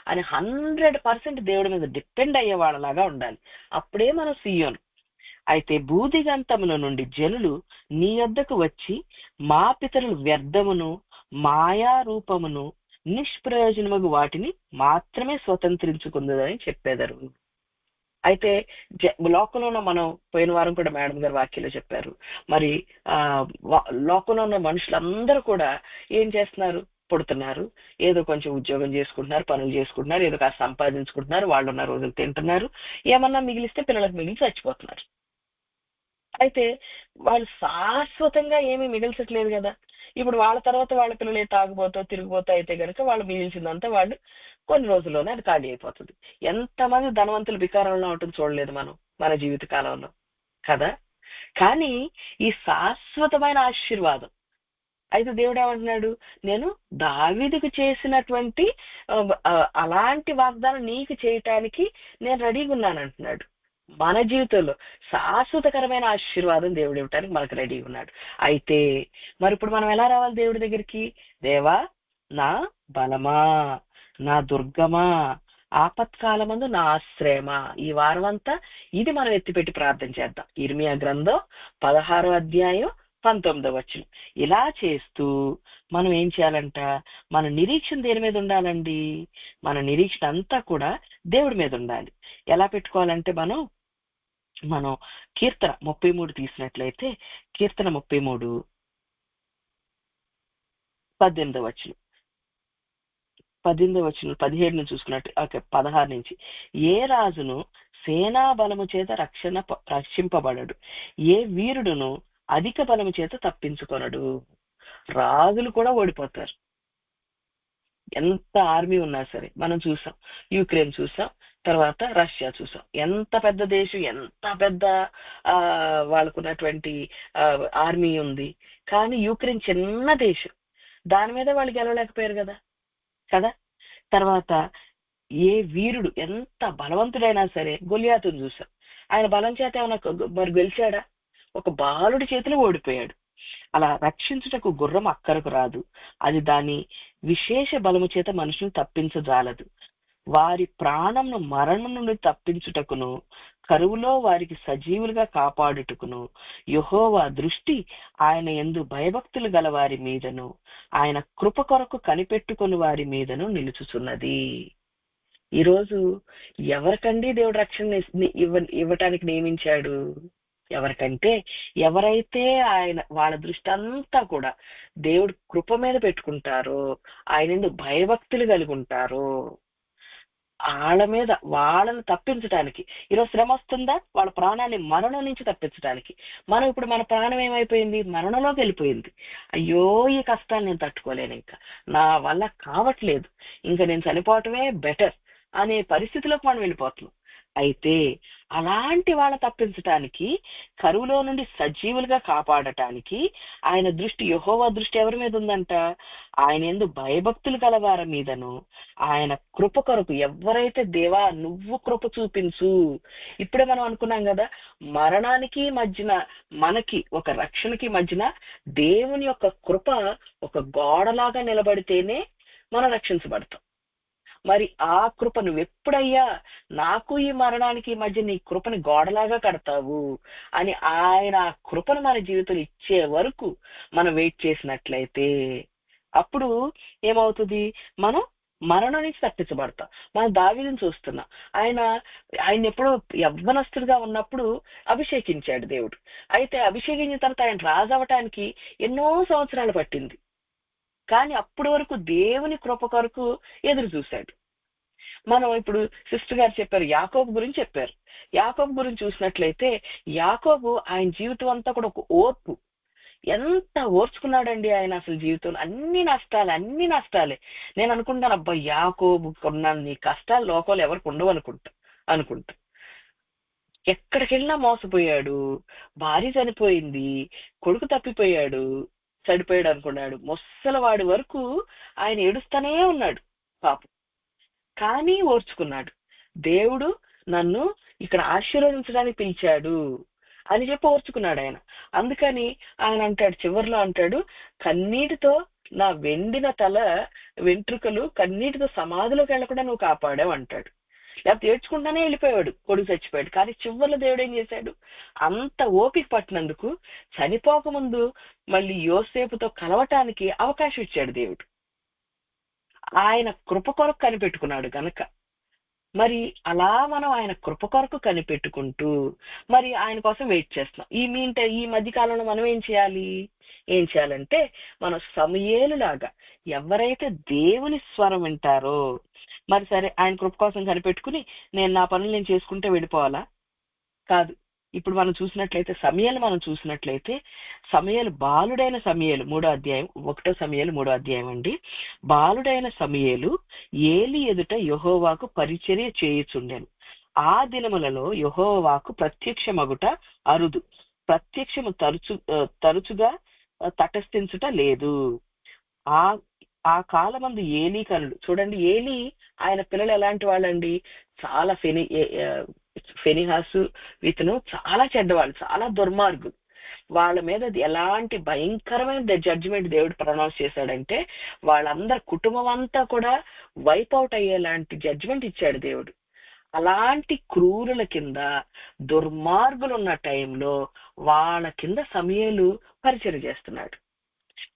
అని 100% దేవుడి మీద డిపెండ్ అయ్యే వాళ్ళలాగా ఉండాలి. అప్పుడే మనం సీయోను. అయితే భూదిగంతముల నుండి జనులు నీ యొద్దకు వచ్చి మా పితరులు వ్యర్థమును మాయా రూపమును నిష్ప్రయోజనముగు వాటిని మాత్రమే స్వతంత్రించుకుందని చెప్పేదారు. అయితే లోకంలో ఉన్న మనం పోయిన వారం కూడా మేడం గారు వాక్యంలో చెప్పారు, మరి లోకంలో ఉన్న మనుషులందరూ కూడా ఏం చేస్తున్నారు, పుడుతున్నారు, ఏదో కొంచెం ఉద్యోగం చేసుకుంటున్నారు, పనులు చేసుకుంటున్నారు, ఏదో కాస్త సంపాదించుకుంటున్నారు, వాళ్ళు ఉన్న రోజులు తింటున్నారు, ఏమన్నా మిగిలిస్తే పిల్లలకు మిగిలి చచ్చిపోతున్నారు. అయితే వాళ్ళు శాశ్వతంగా ఏమీ మిగిల్చట్లేదు కదా. ఇప్పుడు వాళ్ళ తర్వాత వాళ్ళ పిల్లలు తాగుబోతో తిరిగిపోతా అయితే కనుక వాళ్ళు మిగిల్చిందంతా వాళ్ళు కొన్ని రోజుల్లోనే అది ఖాళీ అయిపోతుంది. ఎంతమంది ధనవంతులు వికారంలో ఉంటుంది చూడలేదు మనం మన జీవిత కాలంలో కదా. కానీ ఈ శాశ్వతమైన ఆశీర్వాదం అయితే దేవుడు ఏమంటున్నాడు, నేను దావీదుకు చేసినటువంటి అలాంటి వాగ్దానం నీకు చేయటానికి నేను రెడీగా ఉన్నాను అంటున్నాడు. మన జీవితంలో శాశ్వతకరమైన ఆశీర్వాదం దేవుడు ఇవ్వటానికి మనకు రెడీగా ఉన్నాడు. అయితే మరి ఇప్పుడు మనం ఎలా రావాలి దేవుడి దగ్గరికి, దేవా నా బలమా, నా దుర్గమా, ఆపత్కాలమందు నా ఆశ్రయమా. ఈ వారం అంతా ఇది మనం ఎత్తిపెట్టి ప్రార్థన చేద్దాం. ఇర్మియా గ్రంథం 16వ అధ్యాయం 19వ వచనం. ఇలా చేస్తూ మనం ఏం చేయాలంట, మన నిరీక్షణ దేని మీద ఉండాలండి, మన నిరీక్షణ అంతా కూడా దేవుడి మీద ఉండాలి. ఎలా పెట్టుకోవాలంటే మనం కీర్తన 33 తీసినట్లయితే కీర్తన 33 18వ వచనం 17 నుంచి చూసుకున్నట్టు 16 నుంచి, ఏ రాజును సేనా బలము చేత రక్షింపబడడు, ఏ వీరుడును అధిక బలము చేత తప్పించుకొనడు. రాజులు కూడా ఓడిపోతారు, ఎంత ఆర్మీ ఉన్నా సరే. మనం చూసాం, యుక్రెయిన్ చూసాం, తర్వాత రష్యా చూసాం, ఎంత పెద్ద దేశం, ఎంత పెద్ద వాళ్ళకున్నటువంటి ఆర్మీ ఉంది. కానీ యుక్రెయిన్ చిన్న దేశం, దాని మీద వాళ్ళు గెలవలేకపోయారు కదా. తర్వాత ఏ వీరుడు ఎంత బలవంతుడైనా సరే, గొలియాతును చూసాం, ఆయన బలం చేత ఏమైనా మరి గెలిచాడా, ఒక బాలుడి చేతిలో ఓడిపోయాడు. అలా రక్షించుటకు గుర్రం అక్కరకు రాదు, అది దాని విశేష బలము చేత మనుషులను తప్పించజాలదు. వారి ప్రాణంను మరణం నుండి తప్పించుటకును కరువులో వారికి సజీవులుగా కాపాడుటకును యెహోవా దృష్టి ఆయన యందు భయభక్తులు గల వారి మీదను ఆయన కృప కొరకు కనిపెట్టుకుని వారి మీదను నిలుచుచున్నది. ఈరోజు ఎవరికండి దేవుడు రక్షణ ఇవ్వటానికి నియమించాడు? ఎవరికంటే ఎవరైతే వాళ్ళ దృష్టి అంతా కూడా దేవుడు కృప మీద పెట్టుకుంటారో, ఆయన ఎందుకు భయభక్తులు కలిగి ఉంటారో, వాళ్ళని తప్పించడానికి. ఈరోజు శ్రమ వస్తుందా? వాళ్ళ ప్రాణాన్ని మరణం నుంచి తప్పించడానికి. మనం ఇప్పుడు మన ప్రాణం ఏమైపోయింది? మరణంలోకి వెళ్ళిపోయింది. అయ్యో, ఈ కష్టాన్ని నేను తట్టుకోలేను, ఇంకా నా వల్ల కావట్లేదు, ఇంకా నేను చనిపోవటమే బెటర్ అనే పరిస్థితిలోకి మనం వెళ్ళిపోతున్నాం. అయితే అలాంటి వాళ్ళ తప్పించటానికి, కరువులో నుండి సజీవులుగా కాపాడటానికి ఆయన దృష్టి, యెహోవా దృష్టి ఎవరి మీద ఉందంట? ఆయన యందు భయభక్తులు గలవారి మీదను, ఆయన కృప కొరకు ఎవరైతే దేవా నువ్వు కృప చూపించు. ఇప్పుడే మనం అనుకున్నాం కదా, మరణానికి మధ్యన, మనకి ఒక రక్షణకి మధ్యన దేవుని యొక్క కృప ఒక గోడలాగా నిలబడితేనే మనం రక్షించబడతాం. మరి ఆ కృప నువ్వెప్పుడయ్యా నాకు ఈ మరణానికి మధ్య నీ కృపని గోడలాగా కడతావు అని ఆయన ఆ కృపను మన జీవితంలో ఇచ్చే వరకు మనం వెయిట్ చేసినట్లయితే అప్పుడు ఏమవుతుంది? మనం మరణం నుంచి తప్పించబడతాం. మనం దావీదుని చూస్తున్నాం. ఆయన ఎప్పుడో యవ్వనస్తుడిగా ఉన్నప్పుడు అభిషేకించాడు దేవుడు. అయితే అభిషేకించిన తర్వాత ఆయన రాజు అవటానికి ఎన్నో సంవత్సరాలు పట్టింది. కానీ అప్పటి వరకు దేవుని కృప కొరకు ఎదురు చూశాడు. మనం ఇప్పుడు సిస్టర్ గారు చెప్పారు, యాకోబు గురించి చెప్పారు. యాకోబు గురించి చూసినట్లయితే యాకోబు ఆయన జీవితం అంతా కూడా ఒక ఓర్పు. ఎంత ఓర్చుకున్నాడండి ఆయన అసలు జీవితంలో. అన్ని నష్టాలే. నేను అనుకుంటాను, అబ్బా యాకోబు కొన్నాను కష్టాలు లోకంలో ఎవరికి ఉండవు అనుకుంటా. ఎక్కడికి వెళ్ళినా మోసపోయాడు, భార్య చనిపోయింది, కొడుకు తప్పిపోయాడు, చనిపోయాడు అనుకున్నాడు. ముసలవాడి వరకు ఆయన ఏడుస్తానే ఉన్నాడు పాపం. కానీ ఓర్చుకున్నాడు. దేవుడు నన్ను ఇక్కడ ఆశీర్వదించడానికి పిలిచాడు అని చెప్పి ఓర్చుకున్నాడు ఆయన. అందుకని ఆయన అంటాడు, చివరిలో అంటాడు, కన్నీటితో నా వెండిన తల వెంట్రుకలు కన్నీటితో సమాధిలోకి వెళ్ళకుండా నువ్వు కాపాడావు అంటాడు. లేకపోతే ఏడ్చుకుంటానే వెళ్ళిపోయాడు, కొడుకు చచ్చిపోయాడు. కానీ చివరిలో దేవుడు ఏం చేశాడు? అంత ఓపిక పట్టినందుకు చనిపోకముందు మళ్ళీ యోసేపుతో కలవటానికి అవకాశం ఇచ్చాడు దేవుడు. ఆయన కృప కొరకు కనిపెట్టుకున్నాడు గనక. మరి అలా మనం ఆయన కృప కొరకు కనిపెట్టుకుంటూ మరి ఆయన కోసం వెయిట్ చేస్తున్నాం. ఈ మధ్య కాలంలో మనం ఏం చేయాలంటే మనం సమూయేలులాగా ఎవరైతే దేవుని స్వరం వింటారో, మరి సరే ఆయన కృప కోసం కనిపెట్టుకుని నా పనులు నేను చేసుకుంటే వెళ్ళిపోవాలా? కాదు. ఇప్పుడు మనం చూసినట్లయితే సమూయేలు బాలుడైన సమూయేలు 3వ అధ్యాయం 1 సమూయేలు 3వ అధ్యాయం అండి. బాలుడైన సమూయేలు ఏలి ఎదుట యెహోవాకు పరిచర్య చేయుచుండెను. ఆ దినములలో యెహోవాకు ప్రత్యక్షమగుట అరుదు, ప్రత్యక్షము తరచుగా తటస్థించుట లేదు. ఆ కాలమందు ఏలీ కనుడు, చూడండి, ఏలీ ఆయన పిల్లలు ఎలాంటి వాళ్ళండి? చాలా ఫెనిహాసు ఇతను చాలా చెడ్డవాళ్ళు, చాలా దుర్మార్గులు. వాళ్ళ మీద ఎలాంటి భయంకరమైన జడ్జిమెంట్ దేవుడు ప్రొనౌన్స్ చేశాడంటే వాళ్ళందరి కుటుంబం అంతా కూడా వైప్ అవుట్ అయ్యేలాంటి జడ్జిమెంట్ ఇచ్చాడు దేవుడు. అలాంటి క్రూరుల కింద, దుర్మార్గులు ఉన్న టైంలో వాళ్ళ కింద సమూయేలు పరిచర్య చేస్తున్నాడు.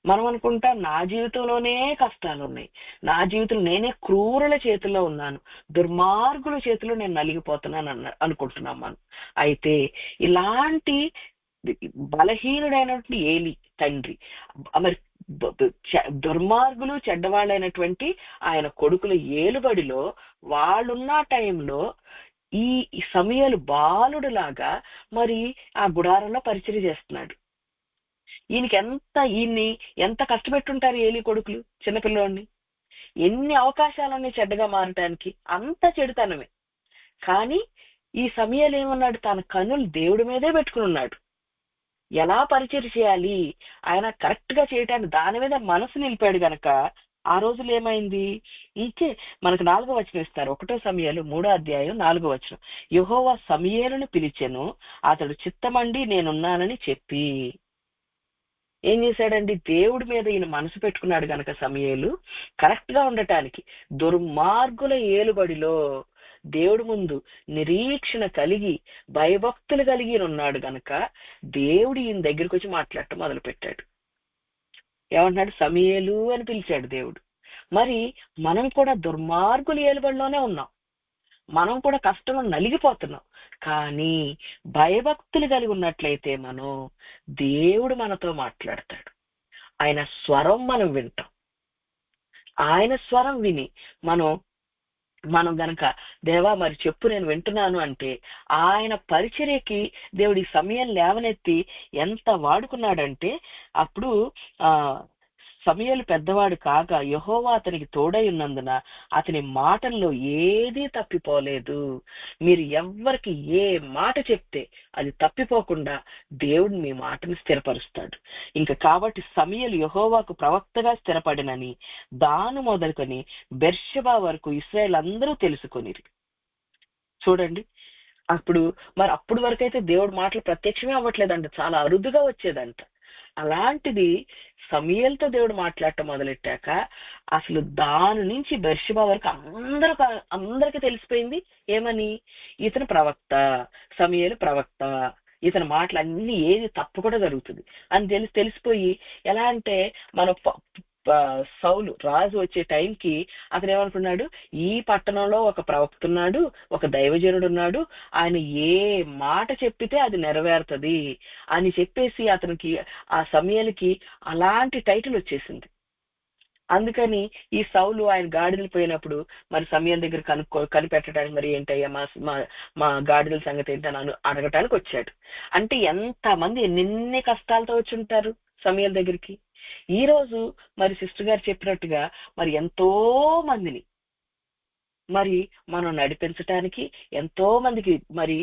మనం అనుకుంటాం, నా జీవితంలోనే కష్టాలు ఉన్నాయి, నా జీవితంలో నేనే క్రూరుల చేతిలో ఉన్నాను, దుర్మార్గుల చేతిలో నేను నలిగిపోతున్నాను అనుకుంటున్నాం మనం. అయితే ఇలాంటి బలహీనుడైనటువంటి ఏలి తండ్రి, మరి దుర్మార్గులు చెడ్డవాళ్ళైనటువంటి ఆయన కొడుకుల ఏలుబడిలో వాళ్ళున్న టైంలో ఈ సమూయేలు బాలుడులాగా మరి ఆ గుడారంలో పరిచర్య చేస్తున్నాడు. ఈయన్ని ఎంత కష్టపెట్టుంటారు ఏలి కొడుకులు, చిన్నపిల్లోడిని. ఎన్ని అవకాశాలన్నీ చెడ్డగా మారటానికి, అంత చెడుతనమే. కానీ ఈ సమూయేలు ఏమన్నాడు? తన కన్నులు దేవుడి మీదే పెట్టుకుని ఉన్నాడు. ఎలా పరిచర్య చేయాలి ఆయన కరెక్ట్ గా చేయటానికి దాని మీద మనసు నిలిపాడు గనక ఆ రోజులు ఏమైంది? ఇంకే మనకు 4వ వచనం ఇస్తారు. 1 సమూయేలు 3వ అధ్యాయం 4వ వచనం. యెహోవా సమూయేలును పిలిచెను, అతడు చిత్తమండి నేనున్నానని చెప్పి. ఏం చేశాడండి? దేవుడి మీద ఈయన మనసు పెట్టుకున్నాడు గనక సమూయేలు కరెక్ట్ గా ఉండటానికి, దుర్మార్గుల ఏలుబడిలో దేవుడి ముందు నిరీక్షణ కలిగి భయభక్తులు కలిగి ఉన్నాడు గనక దేవుడు ఈయన దగ్గరికి వచ్చి మాట్లాడటం మొదలు పెట్టాడు. ఏమంటున్నాడు? సమూయేలు అని పిలిచాడు దేవుడు. మరి మనం కూడా దుర్మార్గుల ఏలుబడిలోనే ఉన్నాం. మనం కూడా కష్టంలో నలిగిపోతున్నాం. కానీ భయభక్తులు కలిగి ఉన్నట్లయితే దేవుడు మనతో మాట్లాడతాడు. ఆయన స్వరం మనం వింటాం. ఆయన స్వరం విని మనం గనక దేవా మరి చెప్పు, నేను వింటున్నాను అంటే, ఆయన పరిచర్యకి దేవుడి సమయం లేవనెత్తి ఎంత వాడుకున్నాడంటే, అప్పుడు ఆ సమూయేలు పెద్దవాడు కాగా యెహోవా అతనికి తోడై ఉన్నందున అతని మాటల్లో ఏదీ తప్పిపోలేదు. మీరు ఎవ్వరికి ఏ మాట చెప్తే అది తప్పిపోకుండా దేవుడు మీ మాటను స్థిరపరుస్తాడు. ఇంకా కాబట్టి సమూయేలు యెహోవాకు ప్రవక్తగా స్థిరపడినని దాను మొదలుకొని బెర్షెబా వరకు ఇశ్రాయేలు అందరూ తెలుసుకొనిరి. చూడండి, అప్పుడు వరకైతే దేవుడి మాటలు ప్రత్యక్షమే అవ్వట్లేదంట, చాలా అరుదుగా వచ్చేదంట. అలాంటిది సమూయేలుతో దేవుడు మాట్లాడటం మొదలెట్టాక అసలు దాని నుంచి బెర్షెబా వరకు అందరికి తెలిసిపోయింది ఏమని, ఇతను ప్రవక్త, సమూయేలు ప్రవక్త, ఇతని మాటలు అన్ని ఏది తప్పకుండా జరుగుతుంది అని తెలిసిపోయి, ఎలా అంటే సౌలు రాజు వచ్చే టైంకి అతను ఏమనుకున్నాడు, ఈ పట్టణంలో ఒక ప్రవక్త ఉన్నాడు, ఒక దైవజనుడు ఉన్నాడు, ఆయన ఏ మాట చెప్పితే అది నెరవేరుతుంది అని చెప్పేసి అతనికి, ఆ సమూయేలుకి అలాంటి టైటిల్ వచ్చేసింది. అందుకని ఈ సౌలు ఆయన గాడిదలు పోయినప్పుడు మరి సమూయేలు దగ్గర కనిపెట్టడానికి, మరి ఏంటయ్యా మా గాడిదల సంగతి ఏంటని అడగటానికి వచ్చాడు. అంటే ఎంతమంది ఎన్ని కష్టాలతో వచ్చి ఉంటారు సమూయేలు దగ్గరికి. ఈ రోజు మరి సిస్టర్ గారు చెప్పినట్టుగా మరి ఎంతో మందిని మరి మనం నడిపించటానికి, ఎంతో మందికి మరి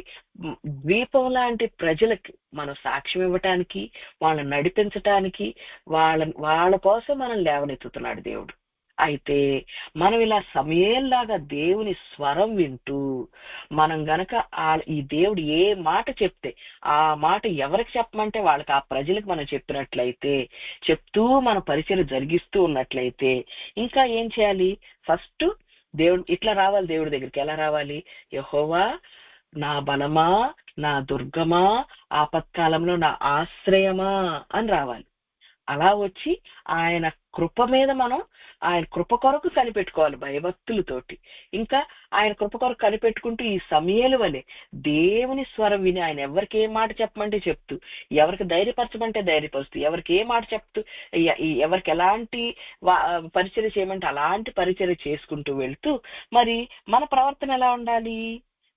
ద్వీపం లాంటి ప్రజలకి మనం సాక్ష్యం ఇవ్వటానికి, వాళ్ళని నడిపించటానికి, వాళ్ళ కోసం మనం లేవనెత్తుతున్నాడు దేవుడు. అయితే మనం ఇలా సమూయేలులాగా దేవుని స్వరం వింటూ మనం గనక ఈ దేవుడు ఏ మాట చెప్తే ఆ మాట ఎవరికి చెప్పమంటే వాళ్ళకి, ఆ ప్రజలకు మనం చెప్పినట్లయితే, చెప్తూ మన పరిచయం జరిగిస్తూ ఉన్నట్లయితే, ఇంకా ఏం చేయాలి? ఫస్ట్ దేవుడు ఇట్లా రావాలి. దేవుడి దగ్గరికి ఎలా రావాలి? యెహోవా నా బలమా, నా దుర్గమా, ఆపత్కాలంలో నా ఆశ్రయమా అని రావాలి. అలా వచ్చి ఆయన కృప మీద ఆయన కృప కొరకు కనిపెట్టుకోవాలి భయభక్తులతోటి. ఇంకా ఆయన కృప కొరకు కనిపెట్టుకుంటూ ఈ సమూయేలు వలె దేవుని స్వరం విని, ఆయన ఎవరికి ఏ మాట చెప్పమంటే చెప్తూ, ఎవరికి ధైర్యపరచమంటే ధైర్యపరుస్తూ, ఎవరికి ఏ మాట చెప్తూ, ఎవరికి ఎలాంటి పరిచర్య చేయమంటే అలాంటి పరిచర్య చేసుకుంటూ వెళ్తూ, మరి మన ప్రవర్తన ఎలా ఉండాలి?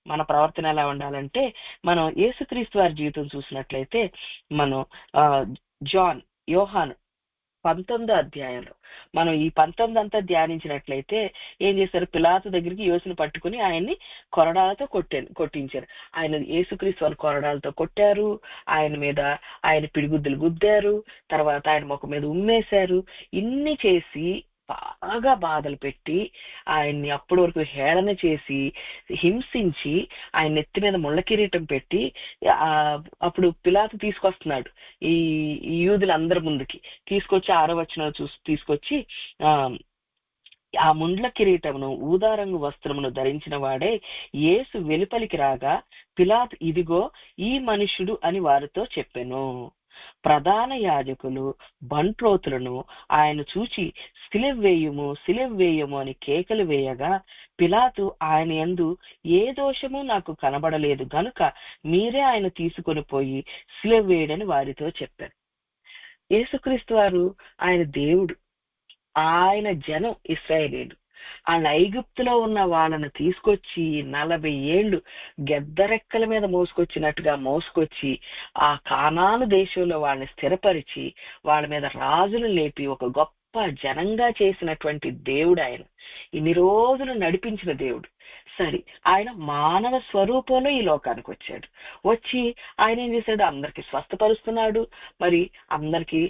మన ప్రవర్తన ఎలా ఉండాలంటే, మనం యేసుక్రీస్తు వారి జీవితం చూసినట్లయితే, మనం యోహాను 19వ అధ్యాయంలో మనం ఈ 19 అంతా ధ్యానించినట్లయితే ఏం చేశారు? పిలాతు దగ్గరికి యేసుని పట్టుకుని ఆయన్ని కొరడాలతో కొట్టించారు. ఆయన యేసుక్రీస్తు వారు కొరడాలతో కొట్టారు, ఆయన పిడిగుద్దులు గుద్దారు, తర్వాత ఆయన ముఖం మీద ఉమ్మేశారు. ఇన్ని చేసి బాగా బాధలు పెట్టి ఆయన్ని అప్పటి వరకు హేళన చేసి హింసించి ఆయన నెత్తి మీద ముళ్ళ కిరీటం పెట్టి అప్పుడు పిలాతు తీసుకొస్తున్నాడు ఈ యూదులందరి ముందుకి తీసుకొచ్చి 6వ వచనం తీసుకొచ్చి ఆ ముండ్ల కిరీటమును ఊదారంగు వస్త్రమును ధరించిన వాడే యేసు వెలుపలికి రాగా పిలాతు ఇదిగో ఈ మనుష్యుడు అని వారితో చెప్పెను. ప్రధాన యాజకులు బంట్రోతులను ఆయన చూచి సిలువవేయుము అని కేకలు వేయగా పిలాతు ఆయన యందు ఏ దోషము నాకు కనబడలేదు గనుక మీరే ఆయన తీసుకొని పోయి సిలువ వేయడని వారితో చెప్పారు. యేసుక్రీస్తు వారు ఆయన దేవుడు, ఆయన జనం ఇశ్రాయేలీయులు. ఆయన ఐగుప్తులో ఉన్న వాళ్ళను తీసుకొచ్చి 40 ఏళ్ళు గెద్దరెక్కల మీద మోసుకొచ్చి ఆ కానాను దేశంలో వాళ్ళని స్థిరపరిచి వాళ్ళ మీద రాజులు లేపి ఒక గొప్ప జనంగా చేసినటువంటి దేవుడు ఆయన. ఇన్ని రోజులు నడిపించిన దేవుడు. సరే, ఆయన మానవ స్వరూపంలో ఈ లోకానికి వచ్చి ఆయన ఏం చేశాడు? అందరికి స్వస్థపరుస్తున్నాడు, మరి అందరికి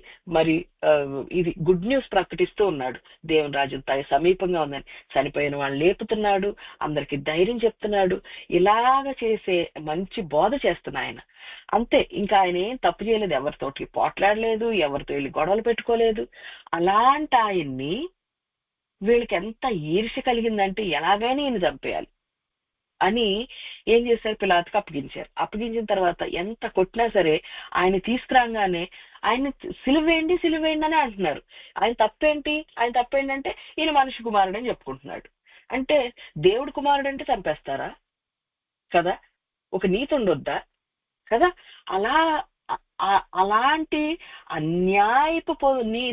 ఇది గుడ్ న్యూస్ ప్రకటిస్తూ ఉన్నాడు. దేవుని రాజ్యం సమీపంగా ఉందని చనిపోయిన వాళ్ళని లేపుతున్నాడు, అందరికి ధైర్యం చెప్తున్నాడు. ఇలాగ చేసే మంచి బోధ చేస్తున్నా ఆయన. అంతే, ఇంకా ఆయన ఏం తప్పు చేయలేదు, ఎవరితోటి పోట్లాడలేదు, ఎవరితో వెళ్ళి గొడవలు పెట్టుకోలేదు. అలాంటి ఆయన్ని వీళ్ళకి ఎంత ఈర్ష్య కలిగిందంటే ఎలాగైనా ఈయన చంపేయాలి అని ఏం చేశారు? పిలాతుకు అప్పగించిన తర్వాత ఎంత కొట్టినా సరే ఆయన తీసుకురాగానే ఆయన సిలువేయండి అని అంటున్నారు. ఆయన తప్పేంటంటే ఈయన మనిషి కుమారుడు అని చెప్పుకుంటున్నాడు. అంటే దేవుడి కుమారుడు అంటే చంపేస్తారా కదా? ఒక నీతి ఉండొద్దా కదా? అలా అలాంటి అన్యాయపు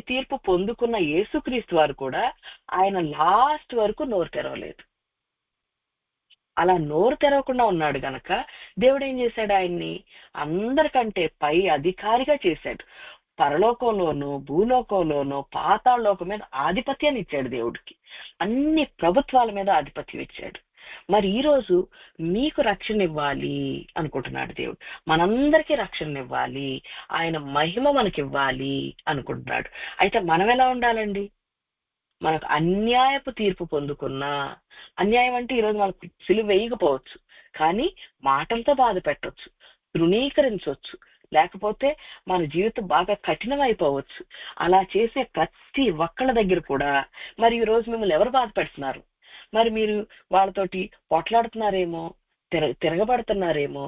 తీర్పు పొందుకున్న యేసుక్రీస్తు వారు కూడా ఆయన లాస్ట్ వరకు నోరు తెరవలేదు. అలా నోరు తెరవకుండా ఉన్నాడు గనక దేవుడు ఏం చేశాడు? ఆయన్ని అందరికంటే పై అధికారిగా చేశాడు. పరలోకంలోనూ భూలోకంలోనూ పాతాళలోకం మీద ఆధిపత్యాన్ని ఇచ్చాడు దేవుడికి. అన్ని ప్రభుత్వాల మీద ఆధిపత్యం ఇచ్చాడు. మరి ఈ రోజు మీకు రక్షణ ఇవ్వాలి అనుకుంటున్నాడు దేవుడు. మనందరికీ రక్షణ ఇవ్వాలి, ఆయన మహిమ మనకి ఇవ్వాలి అనుకుంటున్నాడు. అయితే మనం ఎలా ఉండాలండి? మనకు అన్యాయపు తీర్పు పొందుకున్నా, అన్యాయం అంటే ఈరోజు మనకు సిలువ వేయకపోవచ్చు, కానీ మాటలతో బాధ పెట్టవచ్చు, తృణీకరించవచ్చు, లేకపోతే మన జీవితం బాగా కఠినమైపోవచ్చు. అలా చేసే ప్రతి ఒక్కళ్ళ దగ్గర కూడా మరి ఈ రోజు మిమ్మల్ని ఎవరు బాధ పెడుతున్నారు? మరి మీరు వాళ్ళతోటి పొట్లాడుతున్నారేమో, తిరగబడుతున్నారేమో.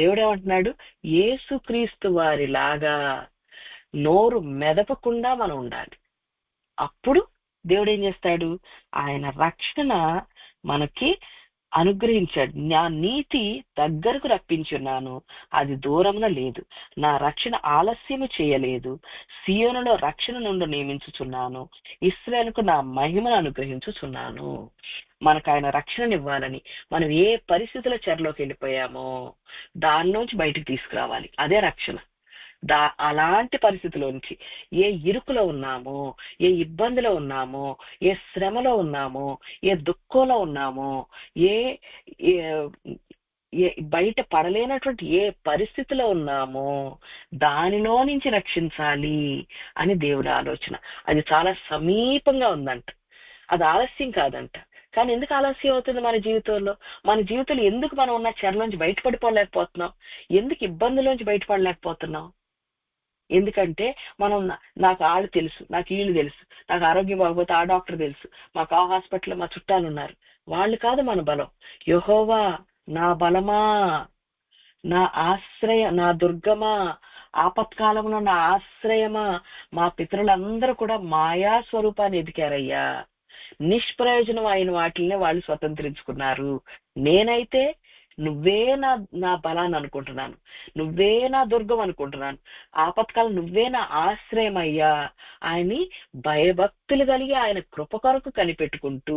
దేవుడు ఏమంటున్నాడు? యేసుక్రీస్తు వారి లాగా నోరు మెదపకుండా మనం ఉండాలి. అప్పుడు దేవుడు ఏం చేస్తాడు? ఆయన రక్షణ మనకి అనుగ్రహించాడు. నా నీతి దగ్గరకు రప్పించున్నాను, అది దూరమున లేదు. నా రక్షణ ఆలస్యము చేయలేదు. సియోనులో రక్షణ నుండి నియమించుచున్నాను, ఇశ్రాయేలుకు నా మహిమను అనుగ్రహించుచున్నాను. మనకు ఆయన రక్షణను ఇవ్వాలని, మనం ఏ పరిస్థితుల చెరలోకి వెళ్ళిపోయామో దానిలోంచి బయటకు తీసుకురావాలి. అదే రక్షణ. అలాంటి పరిస్థితిలో నుంచి, ఏ ఇరుకులో ఉన్నామో, ఏ ఇబ్బందిలో ఉన్నామో, ఏ శ్రమలో ఉన్నామో, ఏ దుఃఖంలో ఉన్నామో, ఏ బయట పడలేనటువంటి ఏ పరిస్థితిలో ఉన్నామో దానిలో నుంచి రక్షించాలి అని దేవుడి ఆలోచన. అది చాలా సమీపంగా ఉందంట, అది ఆలస్యం కాదంట. కానీ ఎందుకు ఆలస్యం అవుతుంది మన జీవితంలో? మన జీవితంలో ఎందుకు మనం ఉన్న చెరలోంచి బయటపడిపోలేకపోతున్నాం? ఎందుకు ఇబ్బందులోంచి బయటపడలేకపోతున్నాం? ఎందుకంటే మనం నాకు వాళ్ళు తెలుసు, నాకు వీళ్ళు తెలుసు, నాకు ఆరోగ్యం బాగపోతే ఆ డాక్టర్ తెలుసు, మాకు ఆ హాస్పిటల్లో మా చుట్టాలు ఉన్నారు. వాళ్ళు కాదు మన బలం. యెహోవా నా బలమా, నా ఆశ్రయ, నా దుర్గమా, ఆపత్కాలంలో నా ఆశ్రయమా. మా పితరులందరూ కూడా మాయా స్వరూపాన్ని ఎదికారయ్యా. నిష్ప్రయోజనం అయిన వాటిని వాళ్ళు స్వతంత్రించుకున్నారు. నేనైతే నువ్వే నా బలాన్ని అనుకుంటున్నాను, నువ్వే నా దుర్గం అనుకుంటున్నాను. ఆపత్కాలం నువ్వే నా ఆశ్రయం అయ్యా. ఆయన్ని భయభక్తులు కలిగి ఆయన కృప కొరకు కనిపెట్టుకుంటూ,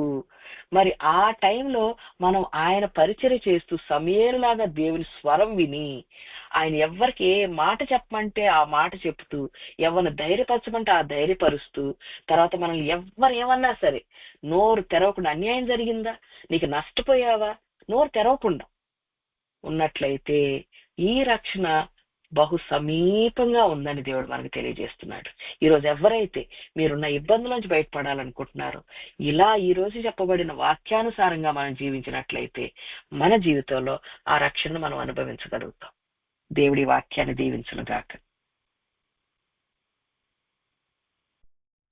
మరి ఆ టైంలో మనం ఆయన పరిచర్య చేస్తూ సమయేరులాగా దేవుని స్వరం విని, ఆయన ఎవరికి ఏ మాట చెప్పమంటే ఆ మాట చెప్తూ, ఎవరిని ధైర్యపరచమంటే ఆ ధైర్యపరుస్తూ, తర్వాత మనల్ని ఎవరు ఏమన్నా సరే నోరు తెరవకుండా, అన్యాయం జరిగిందా, నీకు నష్టపోయావా, నోరు తెరవకుండా ఉన్నట్లయితే ఈ రక్షణ బహు సమీపంగా ఉందని దేవుడు మనకు తెలియజేస్తున్నాడు. ఈరోజు ఎవరైతే మీరున్న ఇబ్బందుల నుంచి బయటపడాలనుకుంటున్నారో, ఇలా ఈ రోజు చెప్పబడిన వాక్యానుసారంగా మనం జీవించినట్లయితే మన జీవితంలో ఆ రక్షణను మనం అనుభవించగలుగుతాం. దేవుడి వాక్యాన్ని దీవించును గాక.